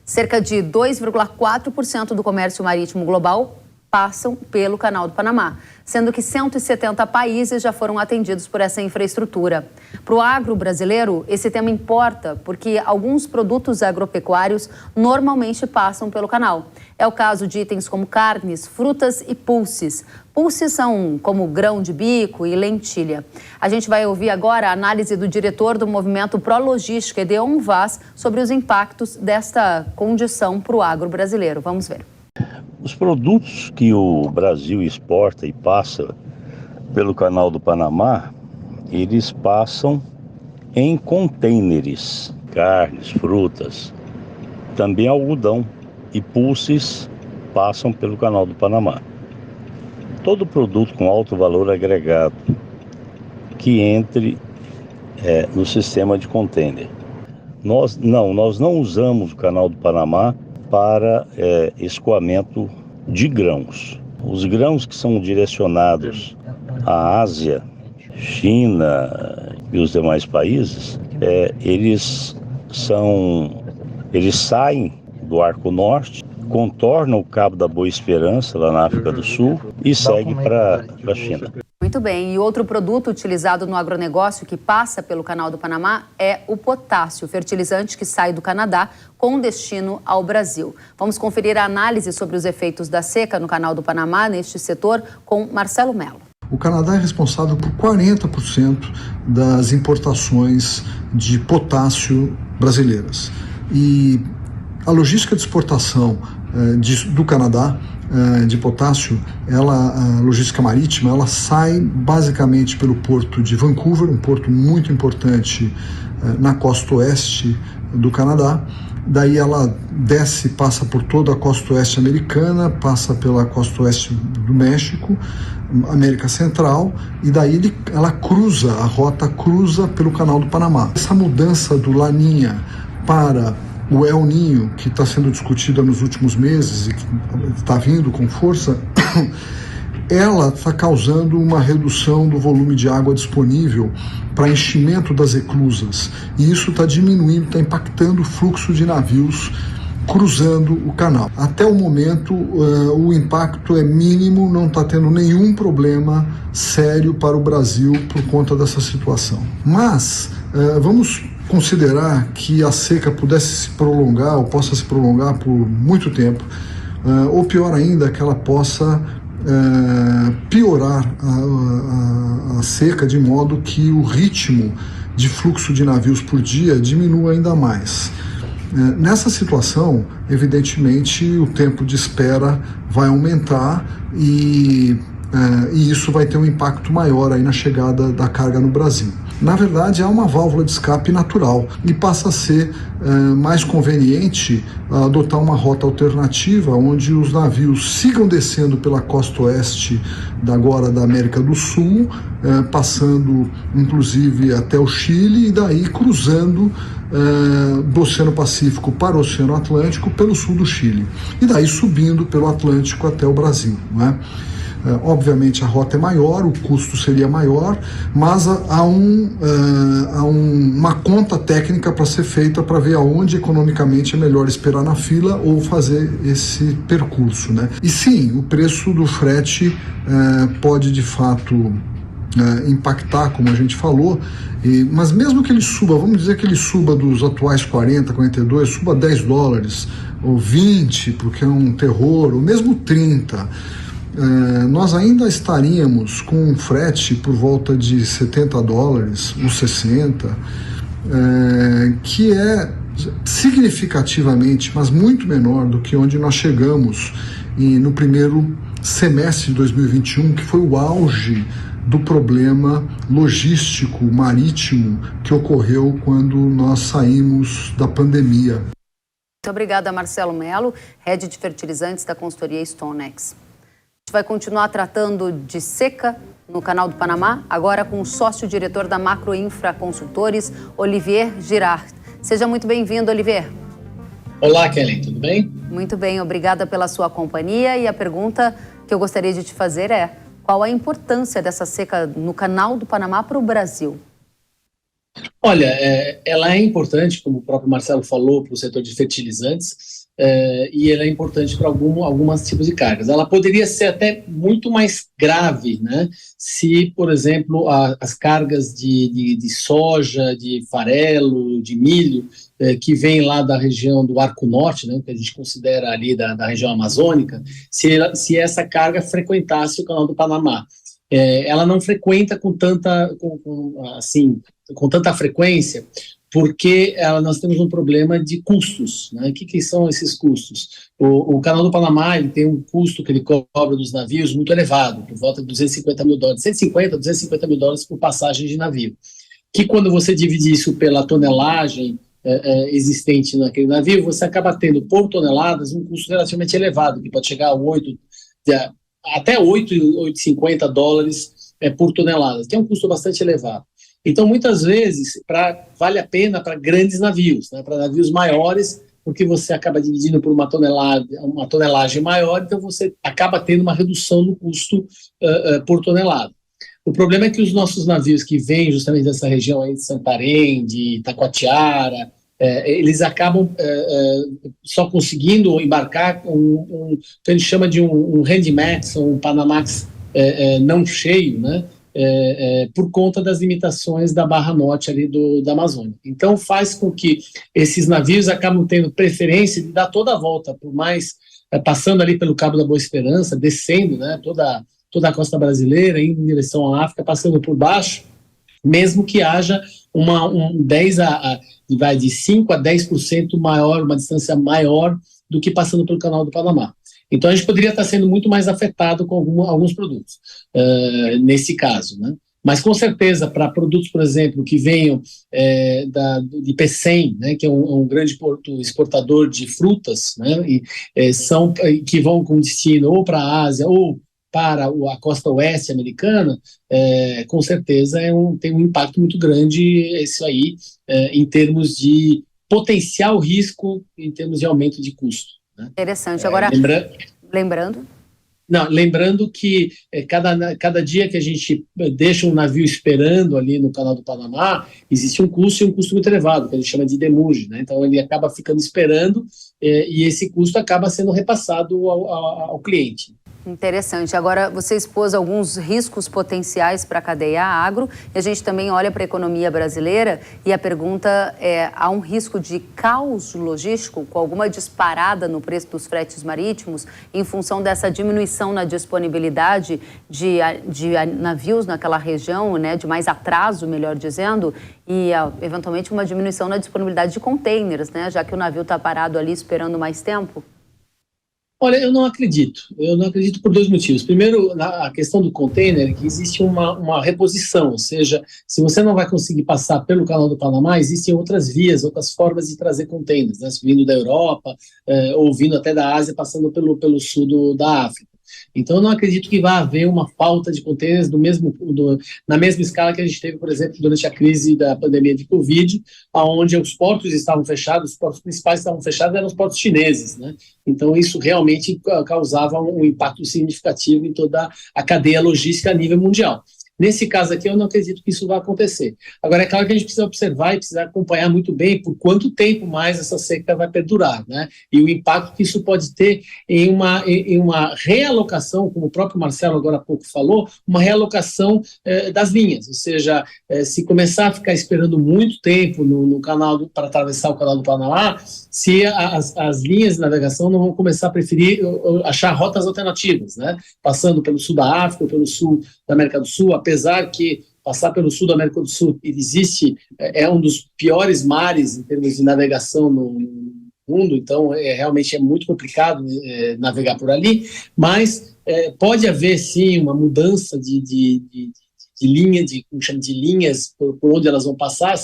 Cerca de 2,4% do comércio marítimo global passam pelo Canal do Panamá, sendo que 170 países já foram atendidos por essa infraestrutura. Para o agro brasileiro, esse tema importa porque alguns produtos agropecuários normalmente passam pelo canal. É o caso de itens como carnes, frutas e pulses. Pulses são como grão de bico e lentilha. A gente vai ouvir agora a análise do diretor do movimento Prologística, Edeon Vaz, sobre os impactos desta condição para o agro brasileiro. Vamos ver. Os produtos que o Brasil exporta e passa pelo Canal do Panamá, eles passam em contêineres, carnes, frutas, também algodão e pulses passam pelo Canal do Panamá. Todo produto com alto valor agregado que entre no sistema de contêiner. Nós não usamos o Canal do Panamá para escoamento de grãos. Os grãos que são direcionados à Ásia, China e os demais países, eles saem do Arco Norte, contornam o Cabo da Boa Esperança, lá na África do Sul, e seguem para a China. Muito bem, e outro produto utilizado no agronegócio que passa pelo Canal do Panamá é o potássio, fertilizante que sai do Canadá com destino ao Brasil. Vamos conferir a análise sobre os efeitos da seca no Canal do Panamá neste setor com Marcelo Mello. O Canadá é responsável por 40% das importações de potássio brasileiras. E a logística de exportação do Canadá de potássio, a logística marítima, ela sai basicamente pelo porto de Vancouver, um porto muito importante na costa oeste do Canadá. Daí ela desce, passa por toda a costa oeste americana, passa pela costa oeste do México, América Central, e daí a rota cruza pelo Canal do Panamá. Essa mudança do Laninha para o El Niño, que está sendo discutida nos últimos meses e que está vindo com força, ela está causando uma redução do volume de água disponível para enchimento das eclusas. E isso está diminuindo, está impactando o fluxo de navios cruzando o canal. Até o momento, o impacto é mínimo, não está tendo nenhum problema sério para o Brasil por conta dessa situação. Mas vamos considerar que a seca pudesse se prolongar ou possa se prolongar por muito tempo, ou pior ainda, que ela possa piorar a seca de modo que o ritmo de fluxo de navios por dia diminua ainda mais. Nessa situação, evidentemente, o tempo de espera vai aumentar e isso vai ter um impacto maior aí na chegada da carga no Brasil. Na verdade, há uma válvula de escape natural e passa a ser mais conveniente adotar uma rota alternativa onde os navios sigam descendo pela costa oeste da América do Sul, passando inclusive até o Chile e daí cruzando do Oceano Pacífico para o Oceano Atlântico pelo sul do Chile e daí subindo pelo Atlântico até o Brasil, não é? Obviamente a rota é maior, o custo seria maior, mas há uma conta técnica para ser feita para ver aonde economicamente é melhor esperar na fila ou fazer esse percurso, né? E sim, o preço do frete pode de fato impactar, como a gente falou, mas mesmo que ele suba, vamos dizer que ele suba dos atuais 40, 42, suba $10 ou 20, porque é um terror, ou mesmo 30, nós ainda estaríamos com um frete por volta de $70 ou 60, que é significativamente, mas muito menor do que onde nós chegamos no primeiro semestre de 2021, que foi o auge do problema logístico marítimo que ocorreu quando nós saímos da pandemia. Muito obrigada, Marcelo Melo, Head de Fertilizantes da consultoria StoneX. A gente vai continuar tratando de seca no Canal do Panamá, agora com o sócio-diretor da Macroinfra Consultores, Olivier Girard. Seja muito bem-vindo, Olivier. Olá, Kelly, tudo bem? Muito bem, obrigada pela sua companhia. E a pergunta que eu gostaria de te fazer é: qual a importância dessa seca no Canal do Panamá para o Brasil? Olha, ela é importante, como o próprio Marcelo falou, para o setor de fertilizantes, e ela é importante para alguns tipos de cargas. Ela poderia ser até muito mais grave, né, se, por exemplo, as cargas de soja, de farelo, de milho, que vem lá da região do Arco Norte, né, que a gente considera ali da região amazônica, se essa carga frequentasse o Canal do Panamá. Ela não frequenta com tanta frequência, porque nós temos um problema de custos, né? O que são esses custos? O Canal do Panamá, ele tem um custo que ele cobra dos navios muito elevado, por volta de $250 mil, $250 mil por passagem de navio, que quando você divide isso pela tonelagem existente naquele navio, você acaba tendo por toneladas um custo relativamente elevado, que pode chegar a até $8,50 por tonelada, que é um custo bastante elevado. Então, muitas vezes, vale a pena para grandes navios, né, para navios maiores, porque você acaba dividindo por uma tonelagem maior, então você acaba tendo uma redução no custo por tonelada. O problema é que os nossos navios que vêm justamente dessa região aí de Santarém, de Itacoatiara, eles acabam só conseguindo embarcar o que a gente chama de um Handymax, ou um Panamax não cheio, né? Por conta das limitações da Barra Norte ali da Amazônia. Então faz com que esses navios acabam tendo preferência de dar toda a volta, por mais passando ali pelo Cabo da Boa Esperança, descendo, né, toda a costa brasileira, indo em direção à África, passando por baixo, mesmo que haja de 5 a 10% maior, uma distância maior do que passando pelo Canal do Panamá. Então a gente poderia estar sendo muito mais afetado com alguns produtos, nesse caso, né? Mas com certeza para produtos, por exemplo, que venham de Pecém, né, que é um grande porto exportador de frutas, né, que vão com destino ou para a Ásia ou para a costa oeste americana, com certeza tem um impacto muito grande isso aí, em termos de potencial risco, em termos de aumento de custo. Né? Interessante. Agora, lembrando? Não, lembrando que cada dia que a gente deixa um navio esperando ali no Canal do Panamá, existe um custo, e um custo muito elevado, que a gente chama de demurge, né? Então ele acaba ficando esperando, e esse custo acaba sendo repassado ao cliente. Interessante. Agora, você expôs alguns riscos potenciais para a cadeia agro, e a gente também olha para a economia brasileira, e a pergunta é: há um risco de caos logístico, com alguma disparada no preço dos fretes marítimos, em função dessa diminuição na disponibilidade de navios naquela região, né, de mais atraso, melhor dizendo, e eventualmente uma diminuição na disponibilidade de containers, né, já que o navio está parado ali esperando mais tempo? Olha, eu não acredito por dois motivos. Primeiro, a questão do container, que existe uma reposição, ou seja, se você não vai conseguir passar pelo Canal do Panamá, existem outras vias, outras formas de trazer containers, né, vindo da Europa, ou vindo até da Ásia, passando pelo sul da África. Então, eu não acredito que vá haver uma falta de contêineres na mesma escala que a gente teve, por exemplo, durante a crise da pandemia de Covid, onde os portos estavam fechados, os portos principais estavam fechados, eram os portos chineses, né? Então, isso realmente causava um impacto significativo em toda a cadeia logística a nível mundial. Nesse caso aqui, eu não acredito que isso vai acontecer. Agora, é claro que a gente precisa observar e precisa acompanhar muito bem por quanto tempo mais essa seca vai perdurar, né? E o impacto que isso pode ter em uma realocação, como o próprio Marcelo agora há pouco falou, uma realocação das linhas. Ou seja, se começar a ficar esperando muito tempo no canal para atravessar o canal do Panamá, se as linhas de navegação não vão começar a preferir achar rotas alternativas, né? Passando pelo sul da África, pelo sul da América do Sul, apesar que passar pelo sul da América do Sul é um dos piores mares em termos de navegação no mundo, então realmente é muito complicado navegar por ali, mas pode haver sim uma mudança de linhas por onde elas vão passar,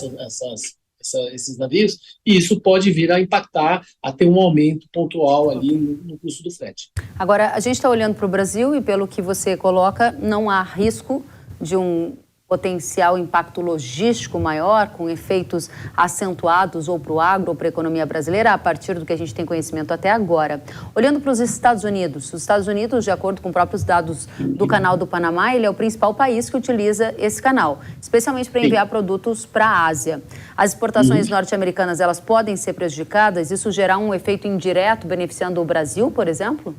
esses navios, e isso pode vir a impactar, a ter um aumento pontual ali no custo do frete. Agora, a gente está olhando para o Brasil e pelo que você coloca, não há risco de um potencial impacto logístico maior, com efeitos acentuados ou para o agro ou para a economia brasileira, a partir do que a gente tem conhecimento até agora. Olhando para os Estados Unidos, de acordo com próprios dados do Canal do Panamá, ele é o principal país que utiliza esse canal, especialmente para enviar produtos para a Ásia. As exportações norte-americanas, elas podem ser prejudicadas? Isso gerar um efeito indireto beneficiando o Brasil, por exemplo?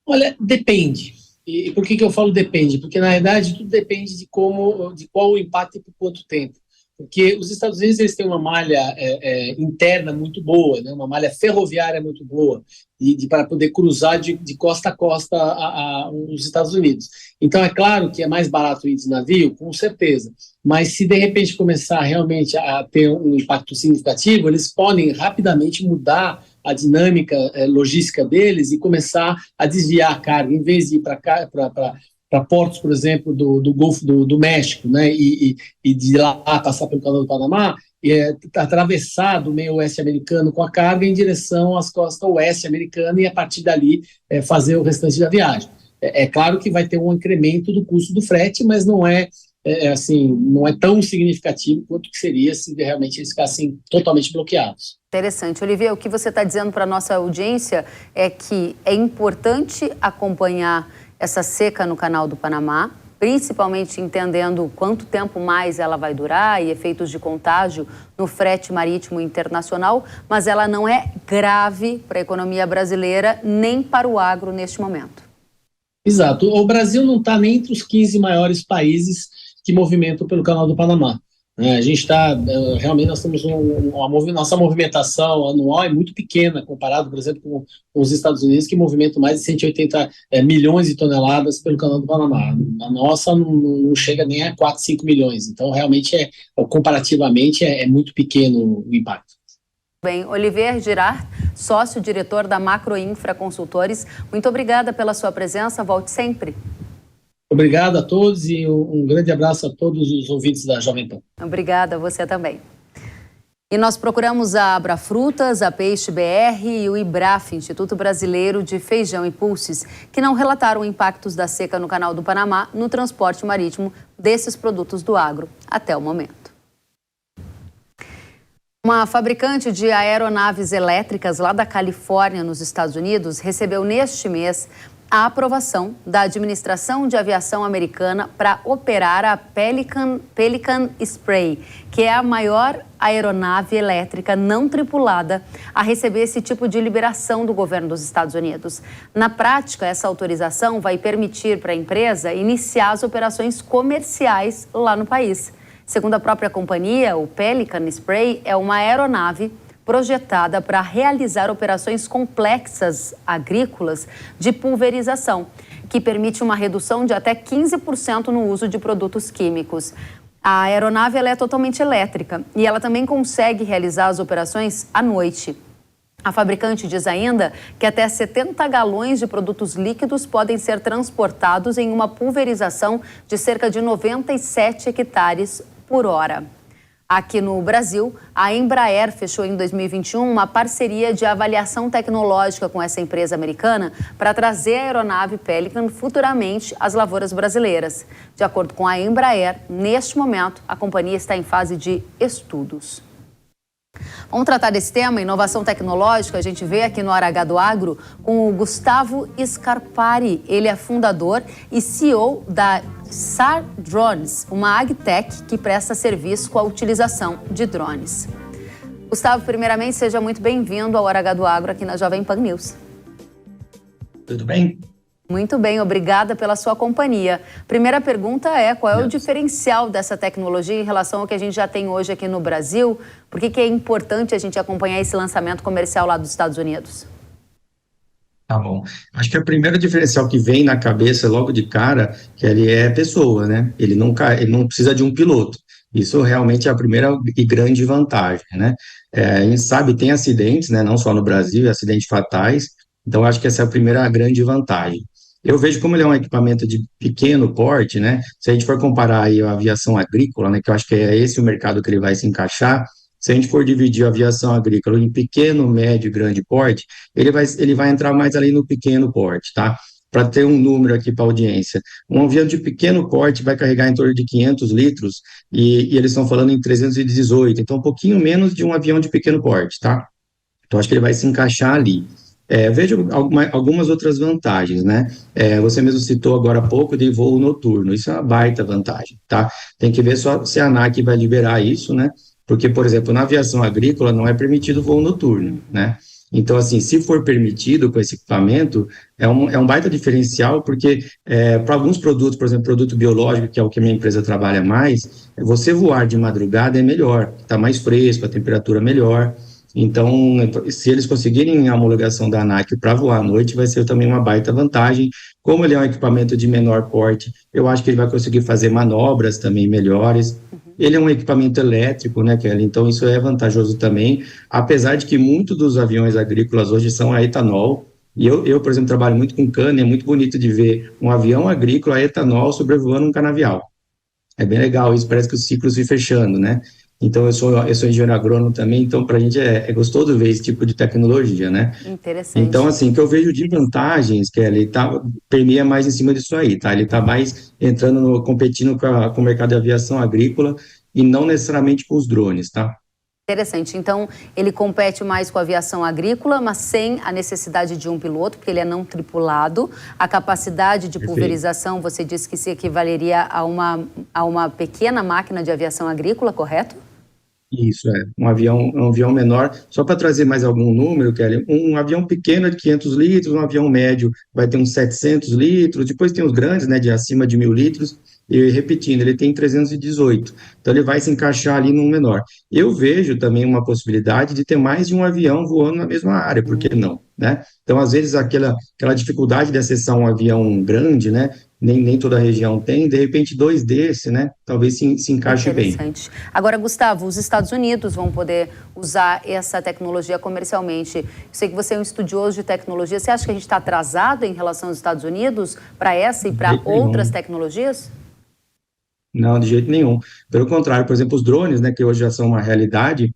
Olha, depende. E por que eu falo depende? Porque, na verdade, tudo depende de qual o impacto e por quanto tempo. Porque os Estados Unidos eles têm uma malha interna muito boa, né? Uma malha ferroviária muito boa, para poder cruzar de costa a costa os Estados Unidos. Então, é claro que é mais barato ir de navio, com certeza. Mas se, de repente, começar realmente a ter um impacto significativo, eles podem rapidamente mudar a dinâmica logística deles e começar a desviar a carga, em vez de ir para portos, por exemplo, do Golfo do México, né, e de lá passar pelo Canal do Panamá, atravessar do meio oeste americano com a carga em direção às costas oeste americanas e, a partir dali, fazer o restante da viagem. É claro que vai ter um incremento do custo do frete, mas não é tão significativo quanto que seria se realmente eles ficassem totalmente bloqueados. Interessante. Olivier, o que você está dizendo para a nossa audiência é que é importante acompanhar essa seca no Canal do Panamá, principalmente entendendo quanto tempo mais ela vai durar e efeitos de contágio no frete marítimo internacional, mas ela não é grave para a economia brasileira nem para o agro neste momento. Exato. O Brasil não está nem entre os 15 maiores países que movimentam pelo Canal do Panamá. A gente está, realmente, nós temos nossa movimentação anual é muito pequena, comparado, por exemplo, com os Estados Unidos, que movimentam mais de 180 milhões de toneladas pelo Canal do Panamá. A nossa não chega nem a 4, 5 milhões. Então, realmente, comparativamente, é muito pequeno o impacto. Bem, Olivier Girard, sócio-diretor da Macroinfra Consultores, muito obrigada pela sua presença, volte sempre. Obrigado a todos e um grande abraço a todos os ouvintes da Jovem Pan. Obrigada, você também. E nós procuramos a Abra Frutas, a Peixe BR e o IBRAF, Instituto Brasileiro de Feijão e Pulses, que não relataram impactos da seca no Canal do Panamá no transporte marítimo desses produtos do agro até o momento. Uma fabricante de aeronaves elétricas lá da Califórnia, nos Estados Unidos, recebeu neste mês a aprovação da Administração de Aviação Americana para operar a Pelican Spray, que é a maior aeronave elétrica não tripulada a receber esse tipo de liberação do governo dos Estados Unidos. Na prática, essa autorização vai permitir para a empresa iniciar as operações comerciais lá no país. Segundo a própria companhia, o Pelican Spray é uma aeronave projetada para realizar operações complexas agrícolas de pulverização, que permite uma redução de até 15% no uso de produtos químicos. A aeronave ela é totalmente elétrica e ela também consegue realizar as operações à noite. A fabricante diz ainda que até 70 galões de produtos líquidos podem ser transportados em uma pulverização de cerca de 97 hectares por hora. Aqui no Brasil, a Embraer fechou em 2021 uma parceria de avaliação tecnológica com essa empresa americana para trazer a aeronave Pelican futuramente às lavouras brasileiras. De acordo com a Embraer, neste momento, a companhia está em fase de estudos. Vamos tratar desse tema, inovação tecnológica. A gente vê aqui no Hora H do Agro com o Gustavo Scarpari. Ele é fundador e CEO da SAR Drones, uma agtech que presta serviço com a utilização de drones. Gustavo, primeiramente, seja muito bem-vindo ao Hora H do Agro aqui na Jovem Pan News. Tudo bem? Muito bem, obrigada pela sua companhia. Primeira pergunta é, qual é o diferencial dessa tecnologia em relação ao que a gente já tem hoje aqui no Brasil? Por que é importante a gente acompanhar esse lançamento comercial lá dos Estados Unidos? Tá bom. Acho que o primeiro diferencial que vem na cabeça logo de cara, que ele é pessoa, né? Ele não precisa de um piloto. Isso realmente é a primeira e grande vantagem, né? A gente sabe, tem acidentes, né? Não só no Brasil, acidentes fatais. Então, acho que essa é a primeira grande vantagem. Eu vejo como ele é um equipamento de pequeno porte, né? Se a gente for comparar aí a aviação agrícola, né? Que eu acho que é esse o mercado que ele vai se encaixar. Se a gente for dividir a aviação agrícola em pequeno, médio e grande porte, ele vai entrar mais ali no pequeno porte, tá? Para ter um número aqui para a audiência. Um avião de pequeno porte vai carregar em torno de 500 litros e eles estão falando em 318, então um pouquinho menos de um avião de pequeno porte, tá? Então acho que ele vai se encaixar ali. Vejo algumas outras vantagens, né? Você mesmo citou agora há pouco de voo noturno, isso é uma baita vantagem, tá? Tem que ver só se a ANAC vai liberar isso, né? Porque, por exemplo, na aviação agrícola não é permitido voo noturno, né? Então, assim, se for permitido com esse equipamento, é um baita diferencial, porque para alguns produtos, por exemplo, produto biológico, que é o que a minha empresa trabalha mais, você voar de madrugada é melhor, está mais fresco, a temperatura é melhor. Então, se eles conseguirem a homologação da ANAC para voar à noite, vai ser também uma baita vantagem. Como ele é um equipamento de menor porte, eu acho que ele vai conseguir fazer manobras também melhores. Ele é um equipamento elétrico, né, Kelly? Então, isso é vantajoso também, apesar de que muitos dos aviões agrícolas hoje são a etanol. E eu, por exemplo, trabalho muito com cana, é muito bonito de ver um avião agrícola a etanol sobrevoando um canavial. É bem legal, isso parece que o ciclo se fechando, né? Então, eu sou engenheiro agrônomo também, então, para a gente é gostoso ver esse tipo de tecnologia, né? Interessante. Então, assim, o que eu vejo de vantagens, que ele permeia mais em cima disso aí, tá? Ele está mais competindo com o mercado de aviação agrícola e não necessariamente com os drones, tá? Interessante. Então, ele compete mais com a aviação agrícola, mas sem a necessidade de um piloto, porque ele é não tripulado. A capacidade de pulverização, você disse que se equivaleria a uma pequena máquina de aviação agrícola, correto? Isso, um avião menor. Só para trazer mais algum número, Kelly, um avião pequeno é de 500 litros, um avião médio vai ter uns 700 litros, depois tem os grandes, né, de acima de 1.000 litros, e repetindo, ele tem 318, então ele vai se encaixar ali num menor. Eu vejo também uma possibilidade de ter mais de um avião voando na mesma área, por que não, né? Então, às vezes, aquela dificuldade de acessar um avião grande, né, nem toda a região tem, de repente 2 desse, né, talvez se encaixe bem. Agora, Gustavo, os Estados Unidos vão poder usar essa tecnologia comercialmente. Eu sei que você é um estudioso de tecnologia, você acha que a gente está atrasado em relação aos Estados Unidos para essa e para outras tecnologias? Não, de jeito nenhum. Pelo contrário, por exemplo, os drones, né, que hoje já são uma realidade,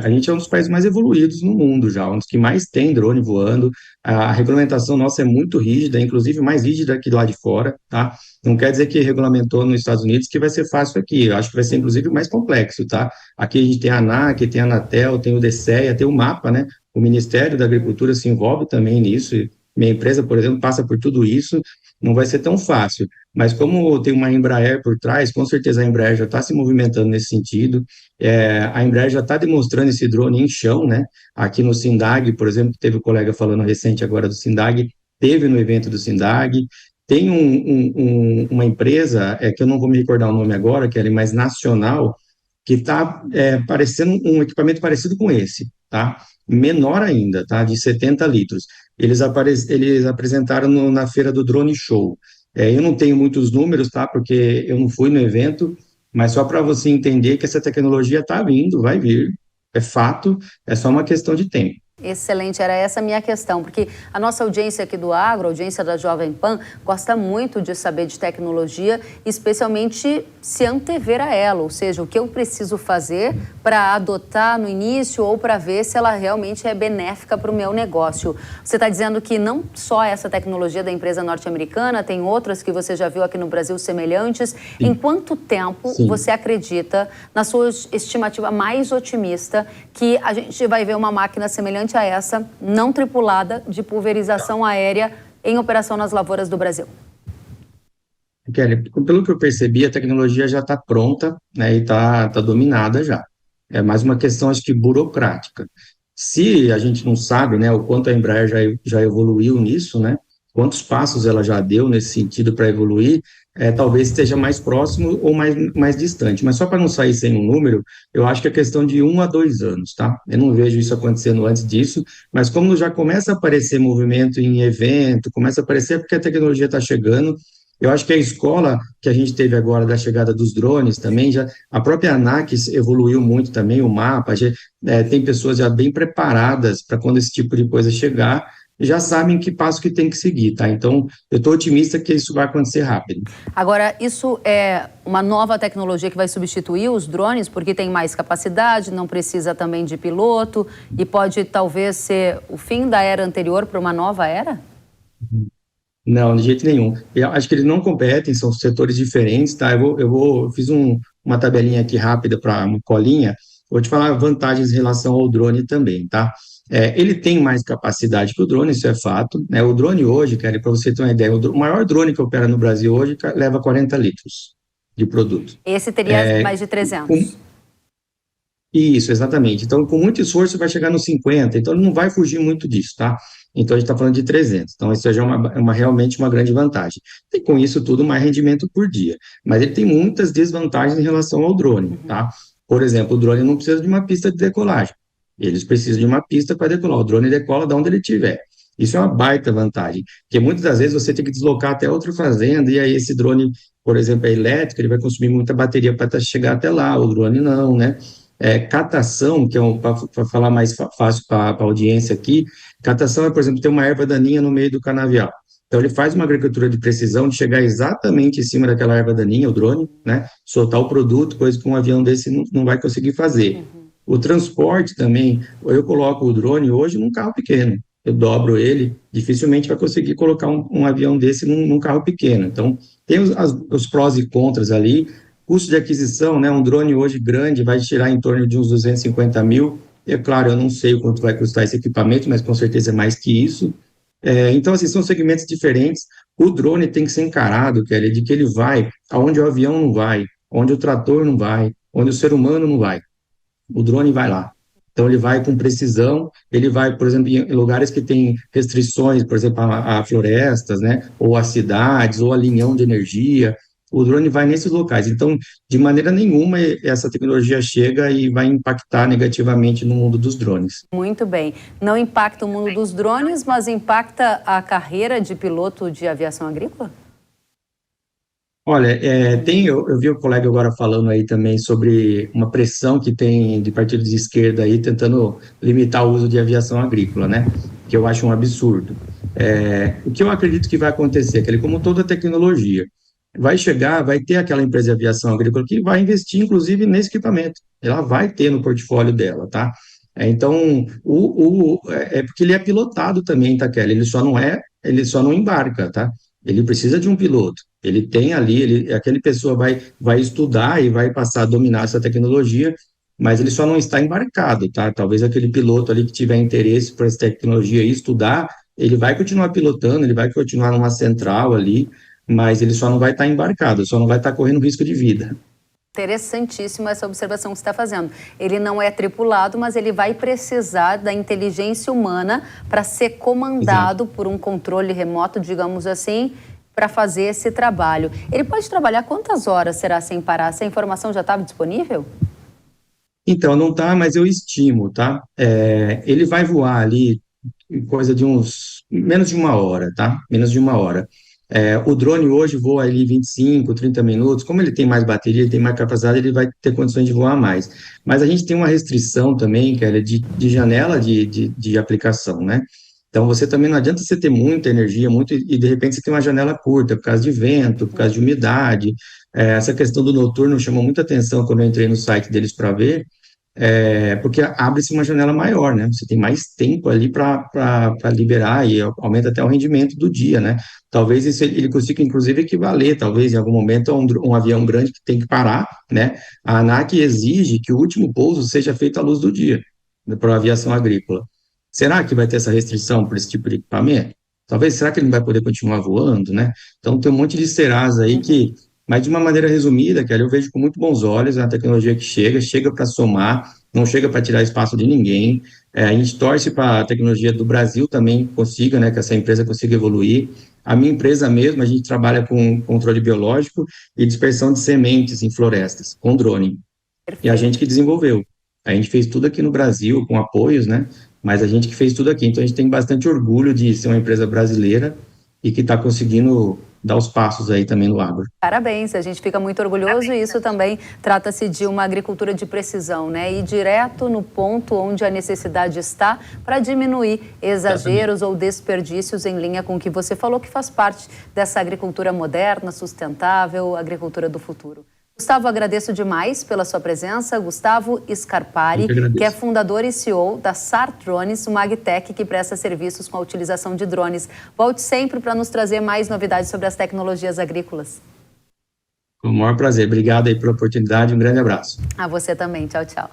a gente é um dos países mais evoluídos no mundo já, um dos que mais tem drone voando. A regulamentação nossa é muito rígida, inclusive mais rígida que lá de fora, tá? Não quer dizer que regulamentou nos Estados Unidos que vai ser fácil aqui, eu acho que vai ser inclusive mais complexo, tá? Aqui a gente tem a ANAC, tem a Anatel, tem o DCEA, tem o MAPA, né? O Ministério da Agricultura se envolve também nisso, minha empresa, por exemplo, passa por tudo isso, não vai ser tão fácil, mas como tem uma Embraer por trás, com certeza a Embraer já está se movimentando nesse sentido, a Embraer já está demonstrando esse drone em chão, né, aqui no SINDAG, por exemplo, teve um colega falando recente agora do SINDAG, teve no evento do SINDAG, tem uma empresa, que eu não vou me recordar o nome agora, que é mais nacional, que está parecendo um equipamento parecido com esse, tá? Menor ainda, tá? De 70 litros. Eles apresentaram na feira do Drone Show. Eu não tenho muitos números, tá? Porque eu não fui no evento, mas só para você entender que essa tecnologia está vindo, vai vir, é fato, é só uma questão de tempo. Excelente, era essa a minha questão, porque a nossa audiência aqui do Agro, a audiência da Jovem Pan, gosta muito de saber de tecnologia, especialmente se antever a ela, ou seja, o que eu preciso fazer para adotar no início ou para ver se ela realmente é benéfica para o meu negócio. Você está dizendo que não só essa tecnologia da empresa norte-americana, tem outras que você já viu aqui no Brasil semelhantes. Sim. Em quanto tempo você acredita, na sua estimativa mais otimista, que a gente vai ver uma máquina semelhante a essa, não tripulada, de pulverização aérea em operação nas lavouras do Brasil? Kelly, pelo que eu percebi, a tecnologia já está pronta, né, e está dominada já. É mais uma questão, acho que, burocrática. Se a gente não sabe, né, o quanto a Embraer já evoluiu nisso, né, quantos passos ela já deu nesse sentido para evoluir, talvez esteja mais próximo ou mais distante. Mas só para não sair sem um número, eu acho que é questão de 1 a 2 anos, tá? Eu não vejo isso acontecendo antes disso, mas como já começa a aparecer movimento em evento, começa a aparecer porque a tecnologia está chegando. Eu acho que a escola que a gente teve agora da chegada dos drones também, a própria ANAC evoluiu muito também, o mapa, tem pessoas já bem preparadas para quando esse tipo de coisa chegar, já sabem que passo que tem que seguir, tá? Então, eu estou otimista que isso vai acontecer rápido. Agora, isso é uma nova tecnologia que vai substituir os drones, porque tem mais capacidade, não precisa também de piloto, e pode talvez ser o fim da era anterior para uma nova era? Não, de jeito nenhum. Eu acho que eles não competem, são setores diferentes, tá? Eu fiz uma tabelinha aqui rápida para uma colinha, vou te falar vantagens em relação ao drone também, tá? Ele tem mais capacidade que o drone, isso é fato, né? O drone hoje, cara, para você ter uma ideia, o maior drone que opera no Brasil hoje leva 40 litros de produto. Esse teria mais de 300. Isso, exatamente. Então, com muito esforço, vai chegar nos 50, então ele não vai fugir muito disso, tá? Então, a gente está falando de 300, então isso já é realmente uma grande vantagem. Tem com isso tudo mais rendimento por dia, mas ele tem muitas desvantagens em relação ao drone, tá? Por exemplo, o drone não precisa de uma pista de decolagem, eles precisam de uma pista para decolar, o drone decola de onde ele estiver. Isso é uma baita vantagem, porque muitas das vezes você tem que deslocar até outra fazenda, e aí esse drone, por exemplo, é elétrico, ele vai consumir muita bateria para chegar até lá, o drone não, né? Catação, que é para falar mais fácil para a audiência aqui, catação é, por exemplo, ter uma erva daninha no meio do canavial. Então, ele faz uma agricultura de precisão, de chegar exatamente em cima daquela erva daninha, o drone, né, soltar o produto, coisa que um avião desse não vai conseguir fazer. O transporte também, eu coloco o drone hoje num carro pequeno, eu dobro ele, dificilmente vai conseguir colocar um avião desse num carro pequeno. Então, tem os prós e contras ali. Custo de aquisição, né, um drone hoje grande vai tirar em torno de uns 250 mil, é claro, eu não sei o quanto vai custar esse equipamento, mas com certeza é mais que isso. Então, assim, são segmentos diferentes. O drone tem que ser encarado, Kelly, de que ele vai aonde o avião não vai, onde o trator não vai, onde o ser humano não vai. O drone vai lá. Então, ele vai com precisão, ele vai, por exemplo, em lugares que tem restrições, por exemplo, a florestas, né, ou a cidades, ou a linhão de energia. O drone vai nesses locais. Então, de maneira nenhuma, essa tecnologia chega e vai impactar negativamente no mundo dos drones. Muito bem. Não impacta o mundo dos drones, mas impacta a carreira de piloto de aviação agrícola? Olha, eu vi o colega agora falando aí também sobre uma pressão que tem de partidos de esquerda aí tentando limitar o uso de aviação agrícola, né? Que eu acho um absurdo. O que eu acredito que vai acontecer, que como toda tecnologia, vai chegar, vai ter aquela empresa de aviação agrícola que vai investir, inclusive, nesse equipamento. Ela vai ter no portfólio dela, tá? Então, porque ele é pilotado também, tá, Kelly? Ele só não embarca, tá? Ele precisa de um piloto. Ele tem ali, aquela pessoa vai estudar e vai passar a dominar essa tecnologia, mas ele só não está embarcado, tá? Talvez aquele piloto ali que tiver interesse por essa tecnologia e estudar, ele vai continuar pilotando, ele vai continuar numa central ali, mas ele só não vai estar embarcado, só não vai estar correndo risco de vida. Interessantíssima essa observação que você está fazendo. Ele não é tripulado, mas ele vai precisar da inteligência humana para ser comandado por um controle remoto, digamos assim, para fazer esse trabalho. Ele pode trabalhar quantas horas, será, sem parar? Essa informação já estava disponível? Então, não está, mas eu estimo, tá? Ele vai voar ali coisa de menos de uma hora, tá? Menos de uma hora. O drone hoje voa ali 25, 30 minutos, como ele tem mais bateria, ele tem mais capacidade, ele vai ter condições de voar mais. Mas a gente tem uma restrição também, cara, de janela de aplicação, né? Então, você também não adianta você ter muita energia, e de repente você tem uma janela curta, por causa de vento, por causa de umidade. Essa questão do noturno chamou muita atenção quando eu entrei no site deles para ver, porque abre-se uma janela maior, né? Você tem mais tempo ali para liberar e aumenta até o rendimento do dia, né? Talvez isso ele consiga, inclusive, equivaler, talvez, em algum momento, a um avião grande que tem que parar, né? A ANAC exige que o último pouso seja feito à luz do dia, para a aviação agrícola. Será que vai ter essa restrição para esse tipo de equipamento? Talvez, será que ele não vai poder continuar voando, né? Então, tem um monte de serás aí que, mas de uma maneira resumida, eu vejo com muito bons olhos a tecnologia que chega para somar, não chega para tirar espaço de ninguém. A gente torce para a tecnologia do Brasil também consiga, né, que essa empresa consiga evoluir. A minha empresa mesmo, a gente trabalha com controle biológico e dispersão de sementes em florestas, com drone. E a gente que desenvolveu. A gente fez tudo aqui no Brasil, com apoios, né? Mas a gente que fez tudo aqui. Então, a gente tem bastante orgulho de ser uma empresa brasileira e que está conseguindo dar os passos aí também no agro. Parabéns, a gente fica muito orgulhoso e isso também trata-se de uma agricultura de precisão, né? Ir direto no ponto onde a necessidade está para diminuir exageros ou desperdícios em linha com o que você falou, que faz parte dessa agricultura moderna, sustentável, agricultura do futuro. Gustavo, agradeço demais pela sua presença. Gustavo Scarpari, que é fundador e CEO da SAR Drones, uma agtech que presta serviços com a utilização de drones. Volte sempre para nos trazer mais novidades sobre as tecnologias agrícolas. Com o maior prazer. Obrigado aí pela oportunidade. Um grande abraço. A você também. Tchau, tchau.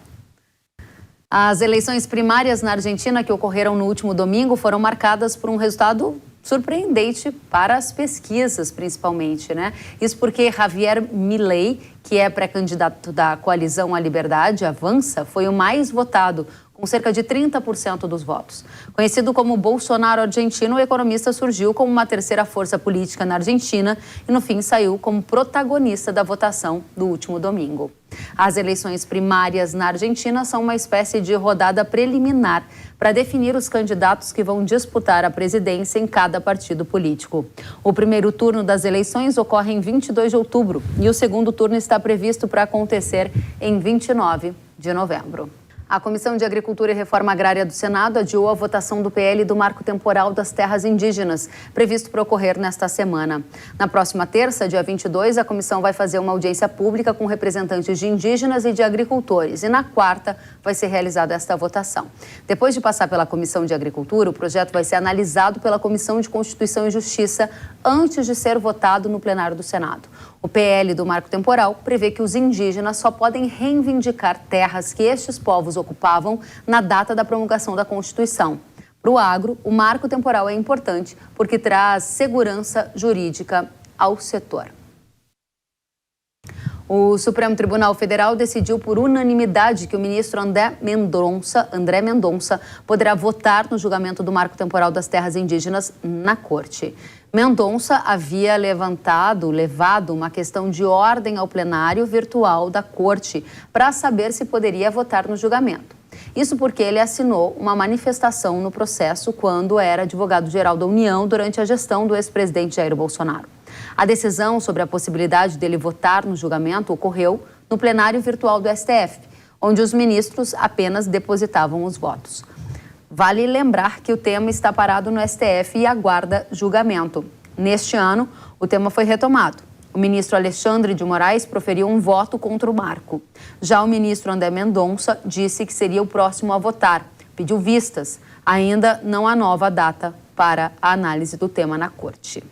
As eleições primárias na Argentina que ocorreram no último domingo foram marcadas por um resultado surpreendente para as pesquisas, principalmente, né? Isso porque Javier Milei, que é pré-candidato da coalizão à liberdade, Avança, foi o mais votado, com cerca de 30% dos votos. Conhecido como Bolsonaro argentino, o economista surgiu como uma terceira força política na Argentina e, no fim, saiu como protagonista da votação do último domingo. As eleições primárias na Argentina são uma espécie de rodada preliminar para definir os candidatos que vão disputar a presidência em cada partido político. O primeiro turno das eleições ocorre em 22 de outubro e o segundo turno está previsto para acontecer em 29 de novembro. A Comissão de Agricultura e Reforma Agrária do Senado adiou a votação do PL do Marco Temporal das Terras Indígenas, previsto para ocorrer nesta semana. Na próxima terça, dia 22, a comissão vai fazer uma audiência pública com representantes de indígenas e de agricultores. E na quarta vai ser realizada esta votação. Depois de passar pela Comissão de Agricultura, o projeto vai ser analisado pela Comissão de Constituição e Justiça antes de ser votado no plenário do Senado. O PL do Marco Temporal prevê que os indígenas só podem reivindicar terras que estes povos ocupavam na data da promulgação da Constituição. Para o agro, o Marco Temporal é importante porque traz segurança jurídica ao setor. O Supremo Tribunal Federal decidiu por unanimidade que o ministro André Mendonça poderá votar no julgamento do Marco Temporal das Terras Indígenas na Corte. Mendonça havia levado uma questão de ordem ao plenário virtual da Corte para saber se poderia votar no julgamento. Isso porque ele assinou uma manifestação no processo quando era advogado-geral da União durante a gestão do ex-presidente Jair Bolsonaro. A decisão sobre a possibilidade dele votar no julgamento ocorreu no plenário virtual do STF, onde os ministros apenas depositavam os votos. Vale lembrar que o tema está parado no STF e aguarda julgamento. Neste ano, o tema foi retomado. O ministro Alexandre de Moraes proferiu um voto contra o marco. Já o ministro André Mendonça disse que seria o próximo a votar. Pediu vistas. Ainda não há nova data para a análise do tema na Corte.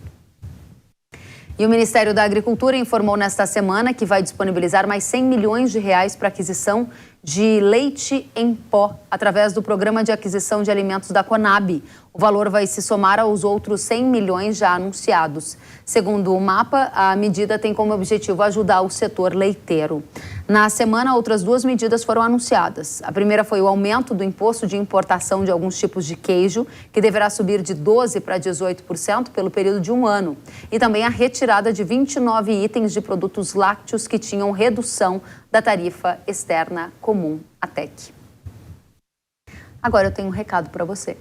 E o Ministério da Agricultura informou nesta semana que vai disponibilizar mais 100 milhões de reais para aquisição de leite em pó, através do Programa de Aquisição de Alimentos da Conab. O valor vai se somar aos outros 100 milhões já anunciados. Segundo o mapa, a medida tem como objetivo ajudar o setor leiteiro. Na semana, outras duas medidas foram anunciadas. A primeira foi o aumento do imposto de importação de alguns tipos de queijo, que deverá subir de 12% para 18% pelo período de um ano. E também a retirada de 29 itens de produtos lácteos que tinham redução da tarifa externa comum, a TEC. Agora eu tenho um recado para você.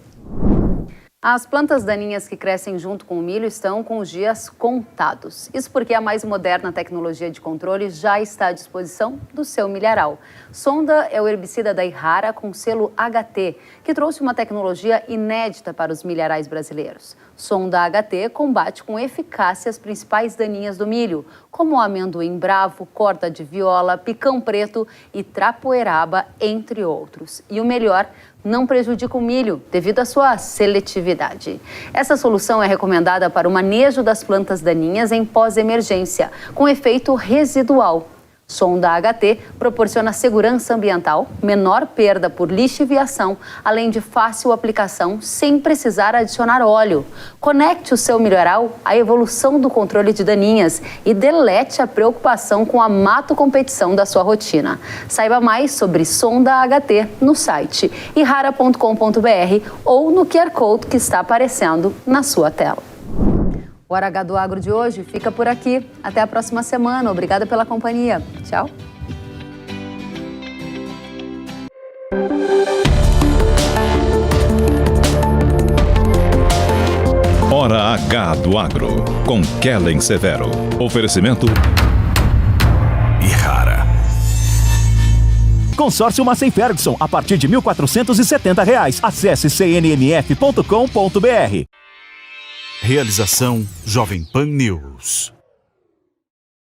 As plantas daninhas que crescem junto com o milho estão com os dias contados. Isso porque a mais moderna tecnologia de controle já está à disposição do seu milharal. Sonda é o herbicida da Yara com selo HT, que trouxe uma tecnologia inédita para os milharais brasileiros. Sonda HT combate com eficácia as principais daninhas do milho, como o amendoim bravo, corda de viola, picão preto e trapoeraba, entre outros. E o melhor, não prejudica o milho devido à sua seletividade. Essa solução é recomendada para o manejo das plantas daninhas em pós-emergência, com efeito residual. Sonda HT proporciona segurança ambiental, menor perda por lixiviação, além de fácil aplicação sem precisar adicionar óleo. Conecte o seu milharal à evolução do controle de daninhas e delete a preocupação com a mato-competição da sua rotina. Saiba mais sobre Sonda HT no site yara.com.br ou no QR Code que está aparecendo na sua tela. O Hora H do Agro de hoje fica por aqui. Até a próxima semana. Obrigada pela companhia. Tchau. Hora H do Agro, com Kellen Severo. Oferecimento Yara. Consórcio Massey Ferguson, a partir de R$ 1.470. Acesse cnmf.com.br. Realização Jovem Pan News.